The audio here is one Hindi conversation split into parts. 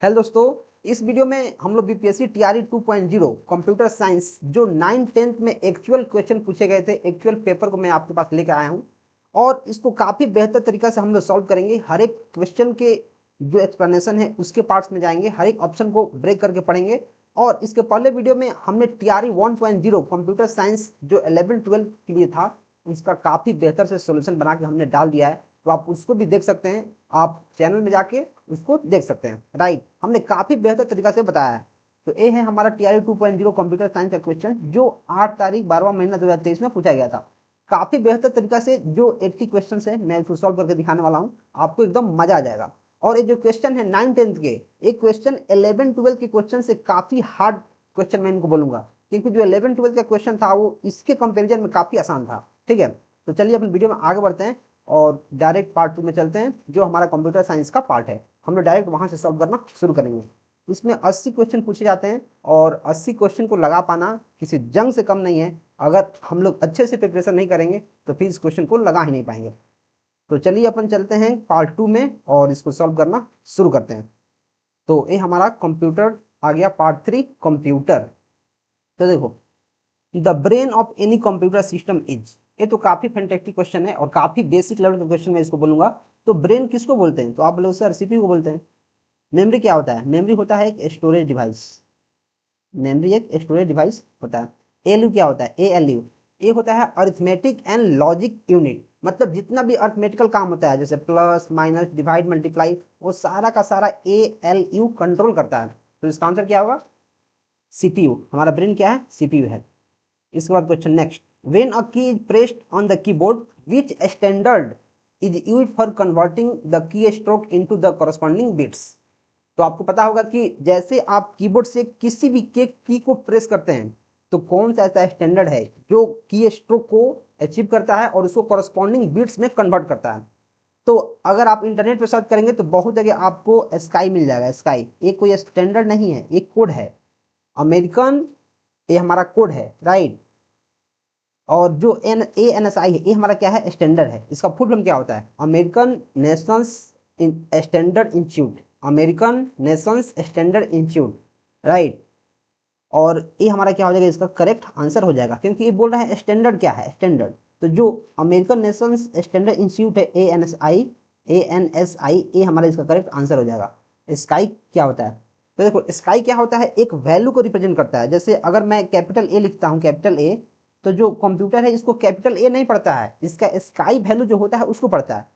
हेलो दोस्तों, इस वीडियो में हम लोग बीपीएससी टीआरई 2.0 कंप्यूटर साइंस जो 9th-10th में एक्चुअल क्वेश्चन पूछे गए थे, एक्चुअल पेपर को मैं आपके पास लेकर आया हूं और इसको काफी बेहतर तरीका से हम लोग सॉल्व करेंगे। हर एक क्वेश्चन के जो एक्सप्लेनेशन है उसके पार्ट्स में जाएंगे, हर एक ऑप्शन को ब्रेक करके पढ़ेंगे। और इसके पहले वीडियो में हमने टीआरई 1.0 कंप्यूटर साइंस जो 11-12 के लिए था उसका काफी बेहतर से सोल्यूशन बना के हमने डाल दिया है, तो आप उसको भी देख सकते हैं। आप चैनल में जाके उसको देख सकते हैं। राइट, हमने काफी बेहतर तरीका से बताया है। तो ये है हमारा टीआरई 2.0 कंप्यूटर साइंस का क्वेश्चन जो 8 तारीख 12वां महीना 2023 में पूछा गया था। काफी बेहतर तरीका से जो 80 क्वेश्चन है मैं इसको सॉल्व करके दिखाने वाला हूँ, आपको एकदम मजा आ जाएगा। और ये जो क्वेश्चन है 9th-10th के, एक क्वेश्चन 11-12 के क्वेश्चन से काफी हार्ड क्वेश्चन मैं इनको बोलूंगा, क्योंकि जो 11-12 का क्वेश्चन था वो इसके कंपेरिजन में काफी आसान था। ठीक है, तो चलिए अपन वीडियो में आगे बढ़ते हैं और डायरेक्ट पार्ट 2 में चलते हैं जो हमारा कंप्यूटर साइंस का पार्ट है। हम लोग डायरेक्ट वहां से सॉल्व करना शुरू करेंगे। इसमें 80 क्वेश्चन पूछे जाते हैं और 80 क्वेश्चन को लगा पाना किसी जंग से कम नहीं है। अगर हम लोग अच्छे से प्रिपरेशन नहीं करेंगे तो फिर इस क्वेश्चन को लगा ही नहीं पाएंगे। तो चलिए अपन चलते हैं पार्ट 2 में और इसको सॉल्व करना शुरू करते हैं। तो ये हमारा कंप्यूटर आ गया, पार्ट 3 कंप्यूटर। तो देखो, the brain of any computer system is, ये तो काफी फैंटास्टिक क्वेश्चन है और काफी बेसिक लेवल का क्वेश्चन मैं इसको बोलूंगा। तो ब्रेन किसको बोलते हैं? तो आप बोलोगे सर सीपीयू को बोलते हैं। मेमोरी क्या होता है? मेमोरी होता है एक स्टोरेज डिवाइस। मेमोरी एक स्टोरेज डिवाइस होता है। एलयू क्या होता है? एएलयू ये होता है अरिथमेटिक एंड लॉजिक यूनिट। मतलब जितना भी अरिथमेटिकल काम होता है जैसे प्लस माइनस डिवाइड मल्टीप्लाई, वो सारा का सारा एएलयू कंट्रोल करता है। तो इसका आंसर क्या होगा? सीपीयू। हमारा ब्रेन क्या है? सीपीयू है। इसके बाद क्वेश्चन नेक्स्ट, व्हेन अ की is pressed on the keyboard which standard is used for converting the key stroke into the corresponding bits. तो आपको पता होगा कि जैसे आप कीबोर्ड से किसी भी की को प्रेस करते हैं तो कौन सा ऐसा स्टैंडर्ड है जो की स्ट्रोक को अचीव करता है और उसको कॉरस्पॉन्डिंग बिट्स में कन्वर्ट करता है। तो अगर आप इंटरनेट पर सर्च करेंगे तो बहुत जगह आपको स्काई मिल जाएगा। स्काई एक कोई स्टैंडर्ड नहीं है, एक कोड है। अमेरिकन ये हमारा कोड है, राइट। और जो ANSI है ये हमारा क्या है? स्टैंडर्ड है। इसका फुल फॉर्म क्या होता है? American Nations standard institute. American Nations standard institute, right. और ये हमारा क्या हो जाएगा? इसका करेक्ट आंसर हो जाएगा, क्योंकि ये बोल रहा है स्टैंडर्ड क्या है? स्टैंडर्ड। तो जो अमेरिकन नेशंस स्टैंडर्ड इंस्टीट्यूट है ANSI ये हमारा इसका करेक्ट आंसर हो जाएगा। स्काई क्या होता है? तो देखो, स्काई क्या होता है? एक वैल्यू को रिप्रेजेंट करता है। जैसे अगर मैं कैपिटल ए लिखता हूँ, कैपिटल ए, तो जो कंप्यूटर है इसको कैपिटल ए नहीं पढ़ता है, इसका स्काई वैल्यू जो होता है उसको पढ़ता है।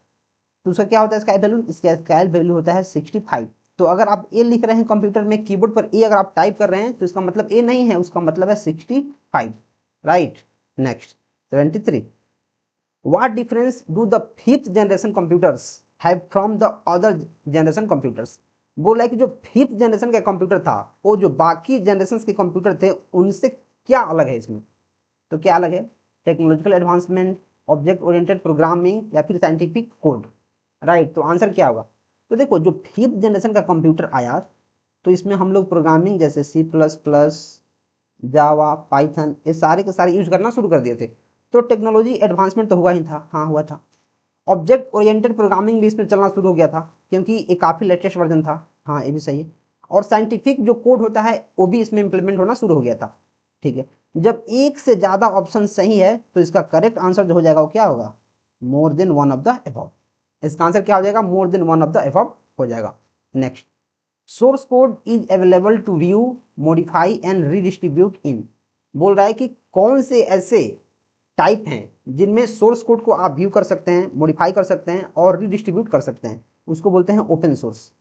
तो उसका क्या होता है स्काई वैल्यू? इसका स्काई वैल्यू होता है 65। तो अगर आप ए लिख रहे हैं कंप्यूटर में, कीबोर्ड पर ए अगर आप टाइप कर रहे हैं तो इसका मतलब ए नहीं है, उसका मतलब है 65, right. Next 73, what difference do the 5th generation computers have from the other generation computers. बोला है कि जो 5th जनरेशन का कंप्यूटर था वो जो बाकी जनरेशन के कंप्यूटर थे उनसे क्या अलग है इसमें। तो क्या अलग है? Technological advancement, object oriented programming या फिर साइंटिफिक कोड, राइट। तो आंसर क्या होगा? तो देखो, जो 5th जनरेशन का कंप्यूटर आया तो इसमें हम लोग प्रोग्रामिंग जैसे C++, जावा, पाइथन ये सारे के सारे यूज करना शुरू कर दिए थे। तो टेक्नोलॉजी एडवांसमेंट तो हुआ ही था, हाँ हुआ था। ऑब्जेक्ट ओरिएंटेड प्रोग्रामिंग भी इसमें चलना शुरू हो गया था क्योंकि ये काफी लेटेस्ट वर्जन था, हाँ ये भी सही है। और साइंटिफिक जो कोड होता है वो भी इसमें इंप्लीमेंट होना शुरू हो गया था। ठीक है, जब एक से ज्यादा ऑप्शन सही है तो इसका करेक्ट आंसर जो हो जाएगा वो क्या होगा? More than one of the above. इसका आंसर क्या हो जाएगा? More than one of the above हो जाएगा। Next, source code is available to view, modify and redistribute in. बोल रहा है कि कौन से ऐसे टाइप हैं जिनमें सोर्स कोड को आप व्यू कर सकते हैं, मॉडिफाई कर सकते हैं और रीडिस्ट्रीब्यूट कर सकते हैं। उसको बोलते हैं ओपन सोर्स।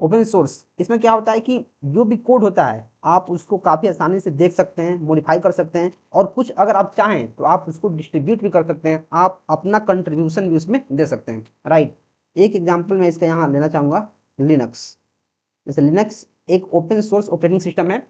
ओपन सोर्स इसमें क्या होता है कि जो भी कोड होता है आप उसको काफी आसानी से देख सकते हैं, मॉडिफाई कर सकते हैं और कुछ अगर आप चाहें तो आप उसको डिस्ट्रीब्यूट भी कर सकते हैं, आप अपना कंट्रीब्यूशन भी उसमें दे सकते हैं, राइट। एक एग्जांपल मैं इसका यहाँ लेना चाहूंगा, लिनक्स। जैसे लिनक्स एक ओपन सोर्स ऑपरेटिंग सिस्टम है।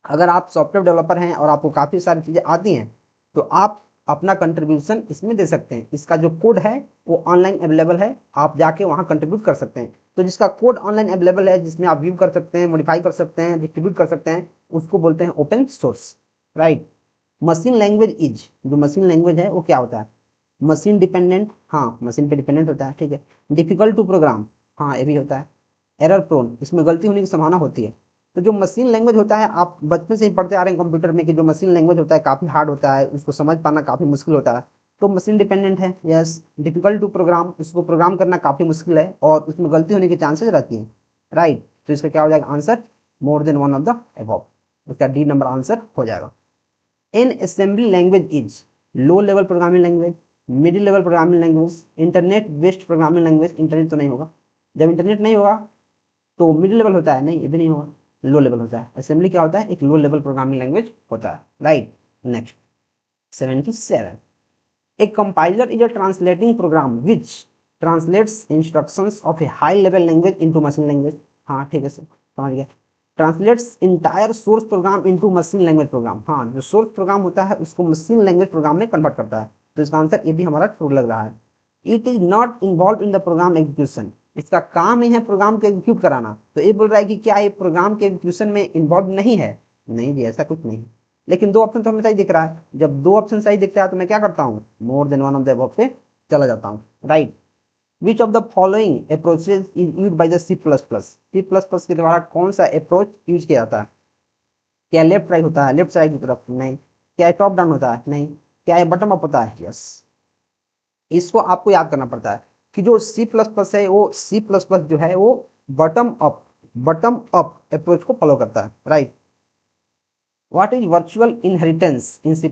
अगर आप सॉफ्टवेयर डेवलपर हैं और आपको काफी सारी चीजें आती हैं तो आप अपना कंट्रीब्यूशन इसमें दे सकते हैं। इसका जो कोड है वो ऑनलाइन अवेलेबल है, आप जाके वहां कंट्रीब्यूट कर सकते हैं। तो जिसका कोड ऑनलाइन अवेलेबल है, जिसमें आप व्यू कर सकते हैं, मॉडिफाई कर सकते हैं, डिस्ट्रीब्यूट कर सकते हैं, उसको बोलते हैं open source, right. Machine language is, जो मशीन लैंग्वेज है वो क्या होता है? मशीन डिपेंडेंट, हाँ मशीन पे डिपेंडेंट होता है, ठीक है। डिफिकल्ट टू प्रोग्राम, हाँ ये भी होता है। एरर प्रोन, इसमें गलती होने की संभावना होती है। तो जो मशीन लैंग्वेज होता है, आप बचपन से ही पढ़ते आ रहे हैं कंप्यूटर में कि जो मशीन लैंग्वेज होता है काफी हार्ड होता है, उसको समझ पाना काफी मुश्किल होता है। तो मशीन डिपेंडेंट है, यस, डिफिकल्ट टू प्रोग्राम, उसको प्रोग्राम करना काफी मुश्किल है और उसमें गलती होने की चांसेस रहती है, राइट। तो इसका क्या हो जाएगा answer, more than one of the above, इसका डी नंबर आंसर हो जाएगा। N assembly language is low level programming language, middle level programming language, internet based programming language, internet तो नहीं होगा, जब इंटरनेट नहीं होगा तो मिडिल लेवल होता है, नहीं ये भी नहीं होगा, लो लेवल होता है। असेंबली क्या होता है, एक लो लेवल प्रोग्रामिंग लैंग्वेज होता है, right. Next 77, a compiler is a translating program which translates instructions of a high level language into machine language। हाँ ठीक है सर, समझ गया। Translates entire source program into machine language program, हाँ जो सोर्स प्रोग्राम होता है उसको मशीन लैंग्वेज प्रोग्राम में कन्वर्ट करता है। तो इसका आंसर ये भी हमारा ट्रू लग रहा है। It is not involve in the program execution, इसका काम ही है प्रोग्राम को एग्जीक्यूट कराना। तो ये बोल रहा है कि क्या ये प्रोग्राम के एग्जीक्यूशन में इन्वॉल्व नहीं है, नहीं जी ऐसा कुछ नहीं। लेकिन दो ऑप्शन तो हमें सही दिख रहा है, जब दो ऑप्शन सही दिखता है तो मैं क्या करता हूँ, more than one of the above पे चला जाता हूँ, right. Which of the following approaches is used by the C plus plus, C plus plus के द्वारा कौन सा अप्रोच यूज किया जाता है। क्या लेफ्ट राइट होता है, लेफ्ट साइड की तरफ, नहीं। क्या टॉप डाउन होता है, नहीं। क्या बटन अप होता है, यस। इसको आपको याद करना पड़ता है कि जो सी प्लस प्लस है वो सी प्लस प्लस जो है वो बटम अप अप्रोच को फॉलो करता है, right. What is virtual inheritance in C++?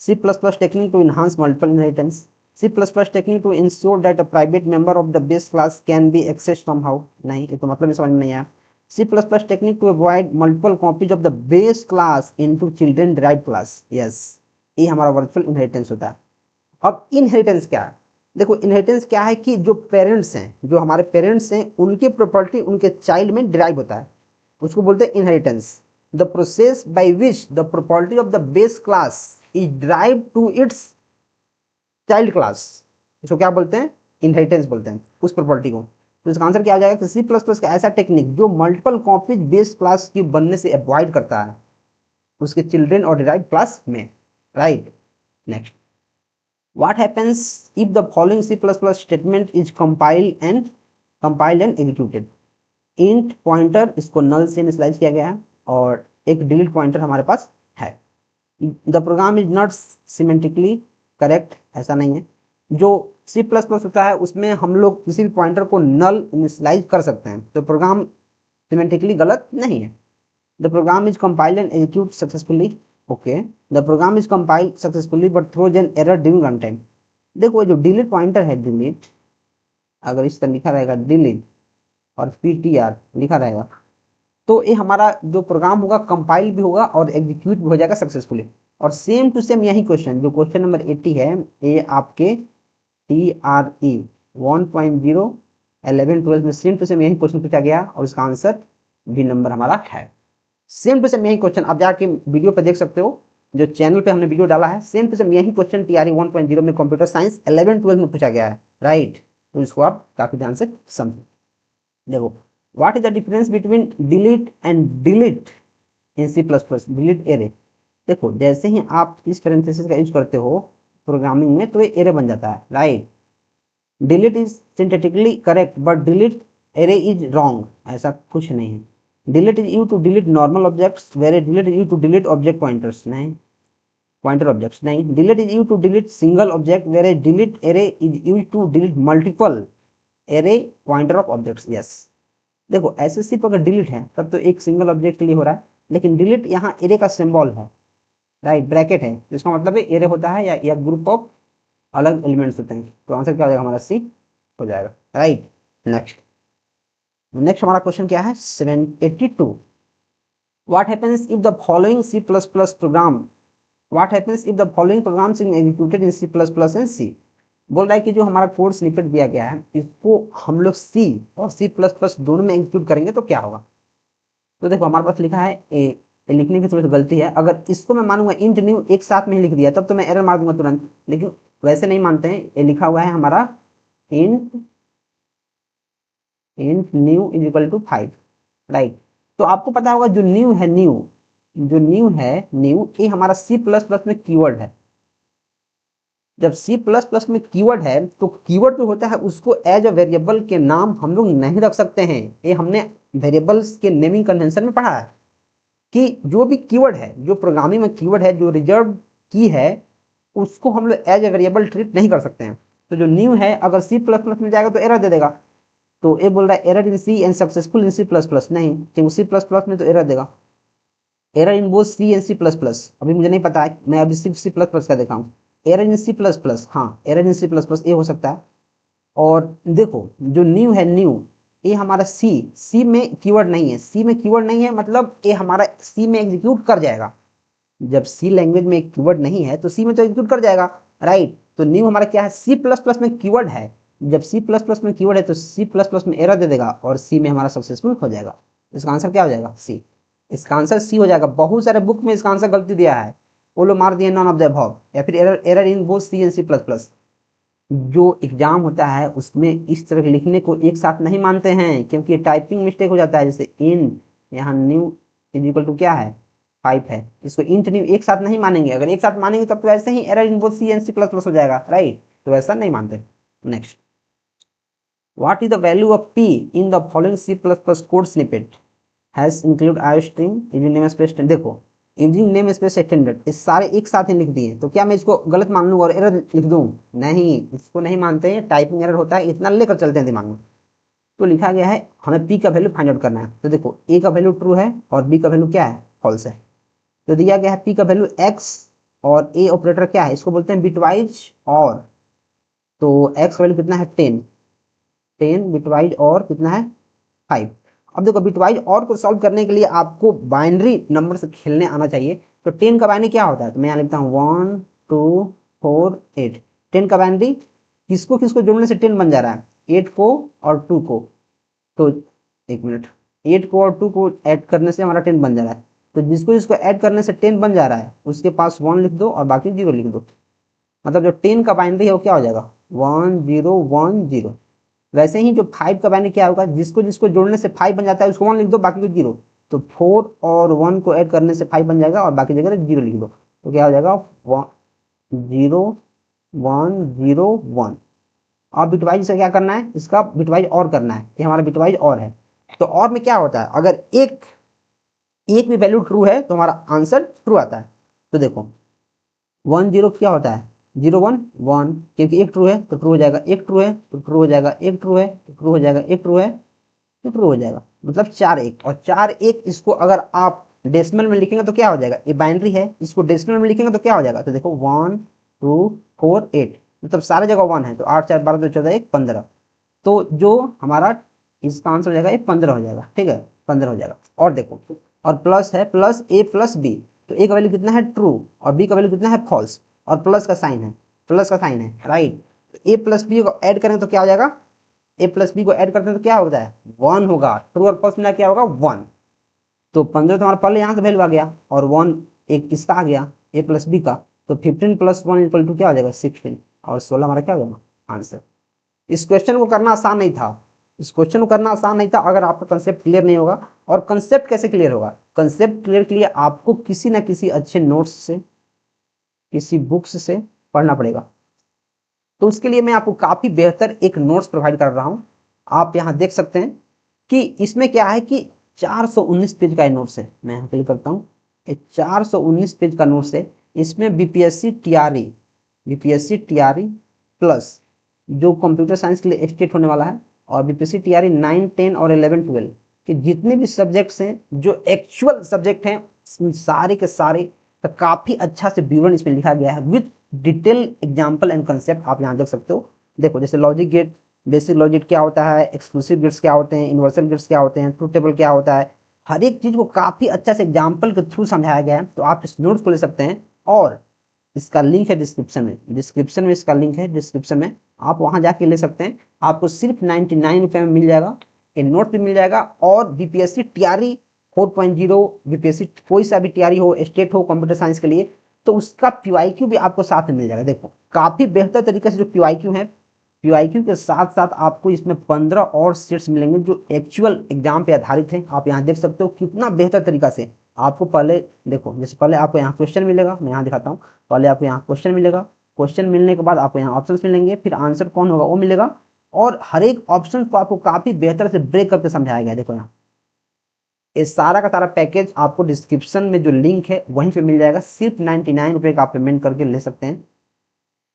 C++ technique to enhance multiple inheritance. C++ technique to ensure that a private member of the base class can be accessed somehow. नहीं, ये तो मतलब में समझ में नहीं आया। C++ technique to avoid multiple copies of the base class into children derived class. Yes, ये हमारा virtual inheritance होता है। अब इनहेरिटेंस क्या है, देखो इनहेरिटेंस क्या है कि जो पेरेंट्स हैं, जो हमारे पेरेंट्स हैं उनकी प्रॉपर्टी उनके चाइल्ड में डिराइव होता है, उसको बोलते हैं inheritance. The process by which the property of the base class is drive to its child class, इसको क्या बोलते हैं, इनहेरिटेंस बोलते हैं उस प्रॉपर्टी को। तो इसका आंसर क्या आ जाएगा, सी प्लस प्लस का ऐसा टेक्निक जो मल्टीपल कॉपीज बेस क्लास की बनने से अवॉइड करता है उसके चिल्ड्रन और डिराइव क्लास में, right. Next, what happens if the following C++ statement is compiled and executed। int pointer इसको null से इनिशियलाइज किया गया है और एक डिलीट पॉइंटर हमारे पास है। The program is not semantically correct, ऐसा नहीं है। जो C++ होता है उसमें हम लोग किसी भी पॉइंटर को null इनिशियलाइज कर सकते हैं, तो प्रोग्राम सिमेंटिकली गलत नहीं है। The program is compiled and execute successfully, okay. The program is compiled successfully but throws an error during run time. देखो जो डिलीट पॉइंटर है, डिलीट अगर इस तरह लिखा रहेगा डिलीट और ptr लिखा रहेगा तो ये हमारा जो प्रोग्राम होगा कंपाइल भी होगा और एग्जीक्यूट भी हो जाएगा सक्सेसफुली। और सेम टू सेम यही क्वेश्चन जो क्वेश्चन नंबर 80 है, ये आपके TRE 1.0 11 12 में सेम टू सेम यही क्वेश्चन पूछा गया और इसका आंसर बी नंबर हमारा है। सेम टू सेम यही क्वेश्चन आप जाके वीडियो पे देख सकते हो, जो चैनल पे हमने वीडियो डाला है, सेम टू सेम यही क्वेश्चन TRE 1.0 में कंप्यूटर साइंस 11 12 में पूछा गया है, राइट। तो इसको आप काफी ध्यान से समझो। देखो what is the difference between delete and delete in C++, delete array. देखो जैसे ही आप इस पैरेंथेसिस का यूज करते हो प्रोग्रामिंग में तो ये एरे बन जाता है, right. Delete is synthetically correct but delete array is wrong, ऐसा कुछ नहीं है। Delete is use to delete normal objects where delete is use to delete object pointers, नहीं पॉइंटर ऑब्जेक्ट्स नहीं। Delete is use to delete single object where delete array is use to delete multiple array pointer of objects, yes. देखो ऐसे सिर्फ अगर डिलीट है तब तो एक सिंगल ऑब्जेक्ट के लिए हो रहा है, लेकिन डिलीट यहाँ एरे का सिंबल है, राइट, ब्रैकेट है, तो इसका मतलब है एरे होता है या ग्रुप ऑफ अलग एलिमेंट्स होते हैं। तो आंसर क्या हो जाएगा हमारा सी हो जाएगा, राइट। नेक्स्ट हमारा क्वेश्चन क्या है 782। What happens if the following C++ program, what happens if the following programs is executed in C++ and C। बोल रहा है कि जो हमारा कोड स्निपेट दिया गया है इसको हम लोग C और C++ दोनों में एग्जीक्यूट करेंगे तो क्या होगा। तो देखो हमारे पास लिखा है ए लिखने की थोड़ी सी गलती है, अगर इसको मैं मानूंगा इंट न्यू एक साथ में ही लिख दिया तब तो मैं एरर मार दूंगा तुरंत, लेकिन वैसे नहीं मानते हैं। ये लिखा हुआ है हमारा int new is equal to 5, right. तो आपको पता होगा जो न्यू है न्यू ये हमारा C++ में कीवर्ड है, जब सी प्लस प्लस में कीवर्ड है तो कीवर्ड जो होता है उसको एज अ वेरिएबल के नाम हम लोग नहीं रख सकते हैं। ये हमने वेरिएबल्स के नेमिंग कन्वेंशन में पढ़ा है कि जो भी कीवर्ड है, जो प्रोग्रामिंग में कीवर्ड है, जो रिजर्व की है, उसको हम लोग एज ए वेरिएबल ट्रीट नहीं कर सकते हैं। तो जो न्यू है अगर सी प्लस प्लस में जाएगा तो एरर दे देगा। तो ये बोल रहा है error in C and successful in C plus plus, नहीं, क्योंकि सी प्लस प्लस में तो एरर देगा। Error in both C and C plus plus, अभी मुझे नहीं पता है, मैं अभी सिर्फ सी प्लस प्लस का देखा हूँ। Error in C plus plus, हाँ error in C plus plus ये हो सकता है। और देखो जो न्यू है, न्यू ये हमारा सी में कीवर्ड नहीं है, सी में कीवर्ड नहीं है मतलब ये हमारा सी में एग्जीक्यूट कर जाएगा। जब सी लैंग्वेज में एक कीवर्ड नहीं है तो सी में तो एग्जीक्यूट कर जाएगा, राइट। तो न्यू हमारा क्या है, सी प्लस प्लस में कीवर्ड है। जब सी प्लस प्लस में कीवर्ड है तो सी प्लस प्लस में एरर दे देगा और सी में हमारा सक्सेसफुल हो जाएगा। इसका आंसर क्या हो जाएगा, सी। इसका आंसर सी हो जाएगा। बहुत सारे बुक में इसका आंसर गलती दिया है, वो लोग मार दिए नॉन ऑफ द अबव, या फिर error in both C and C plus plus. जो एग्जाम होता है उसमें इस तरह लिखने को एक साथ नहीं मानते हैं क्योंकि टाइपिंग मिस्टेक हो जाता है। जैसे इन, यहाँ न्यू इज इक्वल टू क्या है, 5 है, इसको इंट न्यू एक साथ नहीं मानेंगे। अगर एक साथ मानेंगे तब तो ऐसे ही error in both C and C plus plus हो जाएगा, राइट। तो ऐसा नहीं मानते। Next, what is the value of P in the following C plus plus code snippet has include iostream using namespace. देखो यूजिंग नेम स्पेस एक्सटेंडेड, इस सारे एक साथ ही लिख दिए, तो क्या मैं इसको गलत मान लूँ और एरर लिख दूँ? नहीं, इसको नहीं मानते हैं, टाइपिंग एरर होता है, इतना लेकर चलते हैं दिमाग में। तो लिखा गया है हमें पी का वैल्यू फाइंड आउट करना है। तो देखो ए का वैल्यू ट्रू है और बी का वैल्यू क्या है, फॉल्स है। तो दिया गया है पी का वैल्यू एक्स और ए ऑपरेटर क्या है, इसको बोलते हैं बिटवाइज और। तो एक्स का वैल्यू कितना है 10 बिटवाइज और कितना है 5। अब देखो बिटवाइज और को सॉल्व करने के लिए आपको बाइनरी नंबर से खेलने आना चाहिए। तो 10 का बाइनरी क्या होता है, तो मैं यहाँ लिखता हूँ 1 2 4 8। 10 का बाइनरी किसको किसको जोड़ने से 10 बन जा रहा है, 8 को और 2 को। तो एक मिनट, 8 को और 2 को ऐड करने से हमारा 10 बन जा रहा है। तो जिसको जिसको ऐड करने से 10 बन जा रहा है उसके पास 1 लिख दो और बाकी 0 लिख दो। मतलब जो 10 का बाइनरी है वो क्या हो जाएगा 1 0 1 0। वैसे ही जो 5 का बाइनरी क्या होगा, जिसको जिसको जोड़ने से 5 बन जाता है उसको 1 लिख दो, बाकी को 0। तो 4 और 1 को ऐड करने से 5 बन जाएगा और बाकी जगह 0 लिख दो। तो क्या हो जाएगा 0 1 0 1। और बिटवाइज से क्या करना है, इसका बिटवाइज और करना है, ये हमारा बिटवाइज और है। तो और में क्या होता है, अगर एक भी वैल्यू ट्रू है तो हमारा आंसर ट्रू आता है। तो देखो 1 0 क्या होता है 0 1 1, क्योंकि एक ट्रू है तो ट्रू हो जाएगा, एक ट्रू है तो ट्रू हो जाएगा, एक ट्रू है तो ट्रू हो जाएगा, एक ट्रू है तो ट्रू हो जाएगा, मतलब 4 1। और 4 1 इसको अगर आप डेसिमल में लिखेंगे तो क्या हो जाएगा, ये बाइनरी है, इसको डेसिमल में लिखेंगे तो क्या हो जाएगा, तो देखो 1 2 4 8, मतलब सारे जगह 1 है। तो 8 4 12 2 14 1 15। तो जो हमारा इसका आंसर हो जाएगा ये 15 हो जाएगा, ठीक है 15 हो जाएगा। और देखो और प्लस है, प्लस ए प्लस बी, तो ए का वैल्यू कितना है ट्रू और बी का वैल्यू कितना है फॉल्स, और प्लस का साइन है, प्लस का साइन है, राइट। ए प्लस बी को ऐड करें तो क्या हो जाएगा, ए प्लस बी को ऐड करते हैं तो क्या होता है 1 होगा, ट्रू और फॉल्स मिला क्या होगा 1। तो 15 तो हमारा पहले यहाँ से वैल्यू आ गया और 1 एक इसका आ गया ए प्लस बी का। तो 15 + 1 = क्या हो जाएगा 16 और 16 हमारा क्या हो जाएगा आंसर। इस क्वेश्चन को करना आसान नहीं था, इस क्वेश्चन को करना आसान नहीं था अगर आपका कंसेप्ट क्लियर नहीं होगा। और कंसेप्ट कैसे क्लियर होगा, कंसेप्ट क्लियर के लिए आपको किसी ना किसी अच्छे नोट्स से, किसी बुक्स से पढ़ना पड़ेगा। तो उसके लिए मैं आपको काफी बेहतर एक नोट्स प्रोवाइड कर रहा हूं। आप यहां देख सकते हैं कि इसमें क्या है कि 419 पेज का नोट्स है। मैं यहाँ क्लिक करता हूँ, 419 पेज का नोट्स है। इसमें बीपीएससी टीआरई प्लस जो कंप्यूटर साइंस के लिए स्टेट होने वाला है, और बीपीएससी टीआरई 9 10 और 11 12 के जितने भी सब्जेक्ट्स हैं जो एक्चुअल सब्जेक्ट हैं सारे के सारे, तो काफी अच्छा से विवरण इसमें लिखा गया है with detail example and concept. आप यहाँ देख सकते हो, देखो जैसे लॉजिक गेट, बेसिक लॉजिक क्या होता है, एक्सक्लूसिव गेट्स क्या होते हैं, इन्वर्सल गेट्स क्या होते हैं, ट्रूथ टेबल क्या होता है, हर एक चीज को काफी अच्छा से एग्जाम्पल के थ्रू समझाया गया है। तो आप इस नोट्स को ले सकते हैं और इसका लिंक है डिस्क्रिप्शन में, इसका लिंक है डिस्क्रिप्शन में, आप वहां जाके ले सकते हैं। आपको सिर्फ 99 रुपए में मिल जाएगा, ये नोट भी मिल जाएगा। और बीपीएससी टीआरई 4.0, बीपीएससी कोई सा भी टीआरई हो, स्टेट हो कंप्यूटर साइंस के लिए, तो उसका पीवाईक्यू भी आपको साथ में मिल जाएगा। देखो काफी बेहतर तरीके से जो पीवाईक्यू है, पीवाईक्यू के साथ साथ आपको इसमें 15 और सेट्स मिलेंगे जो एक्चुअल एग्जाम पे आधारित है। आप यहाँ देख सकते हो कितना बेहतर तरीका से आपको, पहले देखो जैसे पहले आपको यहाँ क्वेश्चन मिलेगा, मैं यहाँ दिखाता हूँ, पहले आपको यहाँ क्वेश्चन मिलेगा, क्वेश्चन मिलने के बाद आपको यहाँ ऑप्शन मिलेंगे, फिर आंसर कौन होगा वो मिलेगा, और हर एक ऑप्शन को आपको काफी बेहतर से ब्रेक करके समझाया गया है। देखो यहाँ ये सारा का सारा पैकेज आपको डिस्क्रिप्शन में जो लिंक है वहीं पे मिल जाएगा। सिर्फ 99 रुपये का आप पेमेंट करके ले सकते हैं,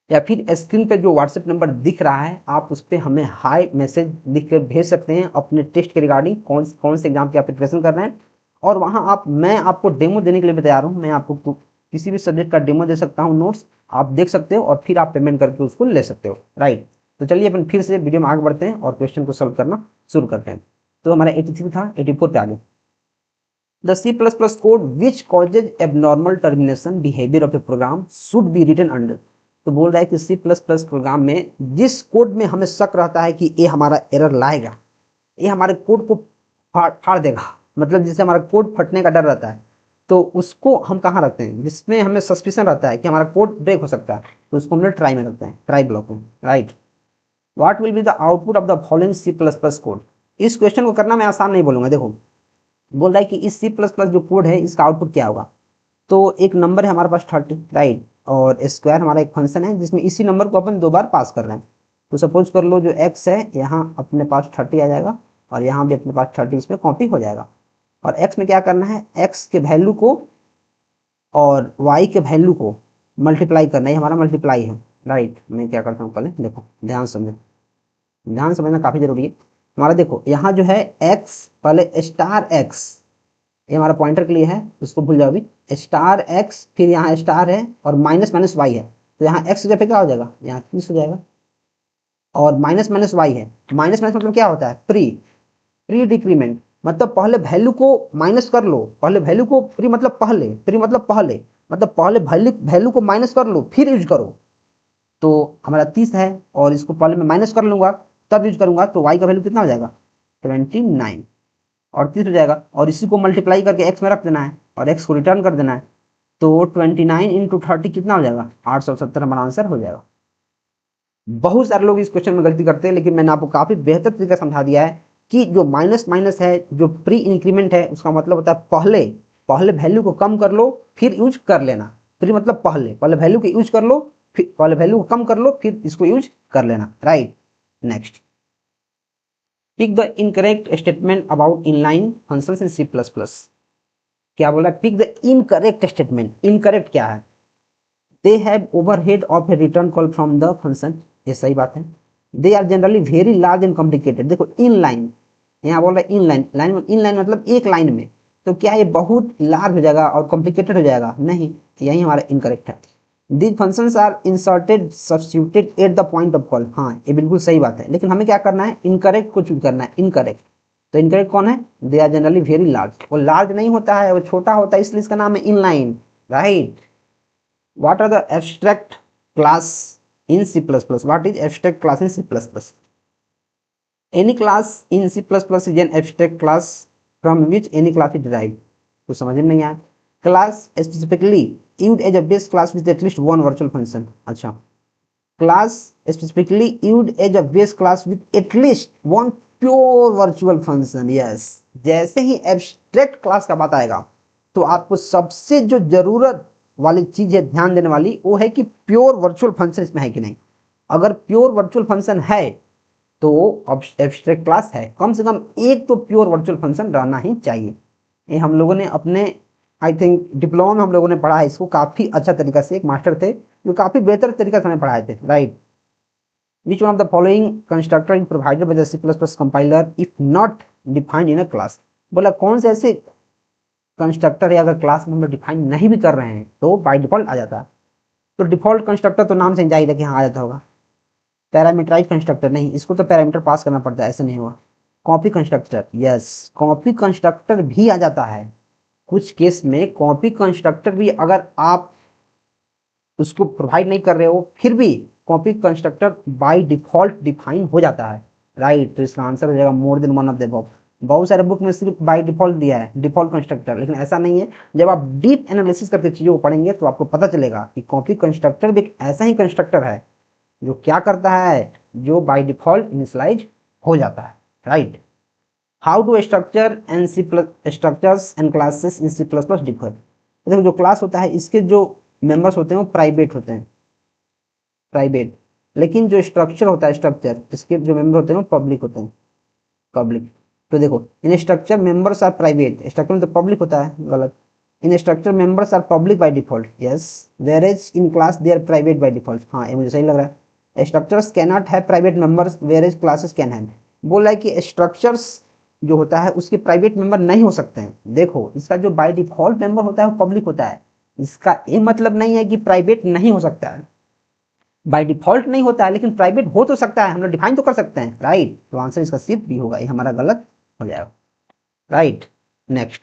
या फिर स्क्रीन पे जो व्हाट्सएप नंबर दिख रहा है आप उस पर हमें हाई मैसेज लिख कर भेज सकते हैं अपने टेस्ट के रिगार्डिंग, कौन से एग्जाम की आप प्रिपरेशन कर रहे हैं। और वहाँ मैं आपको डेमो देने के लिए भी तैयार हूँ। मैं आपको किसी भी सब्जेक्ट का डेमो दे सकता हूँ, नोट्स आप देख सकते हो और फिर आप पेमेंट करके उसको ले सकते हो, राइट। तो चलिए अपन फिर से वीडियो में आगे बढ़ते हैं और क्वेश्चन को सॉल्व करना शुरू करते हैं। तो हमारा 83 था, 84 पे आगे। The C++ code which causes abnormal termination behavior of a program should be written under। तो बोल रहा है कि C++ प्रोग्राम में जिस कोड में हमें शक रहता है कि ये हमारा एरर लाएगा, ये हमारे कोड को फाड़ देगा, मतलब जिससे हमारा कोड फटने का डर रहता है, तो उसको हम कहाँ रखते हैं? जिसमें हमें सस्पिशन रहता है कि हमारा कोड ब्रेक हो सकता है, तो उसको हम ट्राई में रखते हैं, ट्राई ब्लॉक में, right. What will be the output of the following C++ code. इस क्वेश्चन को करना मैं आसान नहीं बोलूंगा। देखो बोल रहा है कि इस C++ जो कोड है इसका आउटपुट क्या होगा। तो एक नंबर है हमारे पास 30, राइट, और स्क्वायर हमारा एक फंक्शन है जिसमें इसी नंबर को अपन 2 बार पास कर रहे हैं। तो सपोज कर लो जो x है यहाँ अपने पास 30 आ जाएगा, और यहाँ भी अपने पास 30 इसमें कॉपी हो जाएगा। और x में क्या करना है, x के वैल्यू को और y के वैल्यू को मल्टीप्लाई करना है, हमारा मल्टीप्लाई है, राइट। मैं क्या करता हूँ पहले देखो, ध्यान समझना काफी जरूरी है। हमारा देखो यहाँ जो है x, पहले स्टार x, ये हमारा पॉइंटर के लिए है, उसको भूल जाओ अभी। स्टार x, फिर यहाँ स्टार है और माइनस माइनस वाई है, तो यहाँ x की जगह पे क्या हो जाएगा, यहाँ 30 हो जाएगा, और माइनस माइनस वाई है। माइनस माइनस मतलब क्या होता है, प्री डिक्रीमेंट, मतलब पहले वैल्यू को माइनस कर लो, पहले वैल्यू को, प्री मतलब पहले वैल्यू को माइनस कर लो फिर यूज करो। तो हमारा 30 है और इसको पहले मैं माइनस कर लूंगा तब यूज करूंगा, तो y का वैल्यू कितना हो जाएगा 29 और 30 हो जाएगा, और इसी को मल्टीप्लाई करके x में रख देना है और x को रिटर्न कर देना है। तो 29 इंटू 30 कितना हो जाएगा, 870 हमारा आंसर हो जाएगा। बहुत सारे लोग इस क्वेश्चन में गलती करते हैं, लेकिन मैंने आपको काफी बेहतर तरीका समझा दिया है कि जो माइनस माइनस है, जो प्री इंक्रीमेंट है, उसका मतलब होता है पहले वैल्यू को कम कर लो फिर यूज कर लेना। प्री मतलब पहले वैल्यू को यूज कर लो, फिर पहले वैल्यू को कम कर लो फिर इसको यूज कर लेना, right. Next, pick the incorrect statement about inline functions in C++। क्या बोला, pick the incorrect statement. Incorrect क्या है, they have overhead of a return call from the function, ये सही बात है। They are generally very large and complicated. देखो इनलाइन, यहाँ बोल रहा है इनलाइन मतलब एक लाइन में, तो क्या ये बहुत लार्ज हो जाएगा और कॉम्प्लिकेटेड हो जाएगा, नहीं, यही हमारा इनकरेक्ट है। These functions are inserted substituted at the point of call। हाँ ये बिल्कुल सही बात है, लेकिन हमें क्या करना है, इनकरेक्ट को चूज करना है, इनकरेक्ट। तो इनकरेक्ट कौन है, they are generally very large. वो लार्ज नहीं होता है, वो छोटा होता है, इसलिए इसका नाम है inline, right. What are the abstract class in C++। What is abstract class in C++। Any class in C++ is an abstract class from which any class is derived. कुछ समझ में नहीं आया। Class specifically used as a base class with at least one virtual function। अच्छा, class specifically used as a base class with at least one pure virtual function। yes, जैसे ही abstract class का बात आएगा तो आपको सबसे जो जरूरत वाली चीज है ध्यान देने वाली, वो है कि प्योर वर्चुअल फंक्शन इसमें है कि नहीं। अगर प्योर वर्चुअल फंक्शन है तो एब्स्ट्रैक्ट क्लास है, कम से कम एक तो प्योर वर्चुअल फंक्शन रहना ही चाहिए। ये हम लोगों ने अपने आई थिंक डिप्लोमा में हम लोगों ने पढ़ा है इसको काफी अच्छा तरीका से। एक मास्टर थे जो काफी बेहतर तरीका से हमें पढ़ाए थे, right. Which one of the following constructor is provided by the C++ compiler if not defined in a class. बोला कौन से ऐसे कंस्ट्रक्टर है अगर क्लास में हम डिफाइन नहीं भी कर रहे हैं तो बाय डिफॉल्ट आ जाता है। तो डिफॉल्ट कंस्ट्रक्टर तो नाम से जाहिर है कि हाँ आ जाता होगा। पैरामीटराइज कंस्ट्रक्टर नहीं, इसको तो पैरामीटर पास करना पड़ता है, ऐसे नहीं हुआ। Copy constructor, yes, copy constructor भी आ जाता है। कुछ केस में कॉपी कंस्ट्रक्टर भी अगर आप उसको प्रोवाइड नहीं कर रहे हो फिर भी copy constructor by default define हो जाता है, राइट। तो इसका आंसर हो जाएगा more than one of the above. बहुत सारे बुक में सिर्फ बाय डिफॉल्ट दिया है डिफॉल्ट कंस्ट्रक्टर, लेकिन ऐसा नहीं है। जब आप डीप एनालिसिस करके चीजों को पढ़ेंगे तो आपको पता चलेगा कि कॉपी कंस्ट्रक्टर भी एक ऐसा ही कंस्ट्रक्टर है जो क्या करता है, जो बाय डिफॉल्ट इनिशियलाइज हो जाता है, right. How to structure and structures and classes in C++ differ. देखो जो क्लास होता है इसके जो मेंबर्स होते हैं वो प्राइवेट होते हैं, प्राइवेट, लेकिन जो स्ट्रक्चर होता है, स्ट्रक्चर इसके जो मेंबर होते हैं वो पब्लिक होते हैं, पब्लिक। तो देखो in structure members are private, structure में तो पब्लिक होता है, गलत। In structure members are public by default, yes, whereas in class they are private by default, हाँ ये मुझे सही लग रहा है। Structures can not have private members whereas classes can have, बोला है कि स्ट्रक्चर्स जो होता है उसके प्राइवेट मेंबर नहीं हो सकते हैं। देखो इसका जो बाय डिफॉल्ट मेंबर होता है वो पब्लिक होता है, इसका ये मतलब नहीं है कि प्राइवेट नहीं हो सकता है, बाय डिफॉल्ट नहीं होता है लेकिन प्राइवेट हो तो सकता है, हम लोग डिफाइन तो कर सकते हैं, राइट। तो आंसर इसका सिर्फ बी होगा, ये हमारा गलत हो जाएगा, right. Next,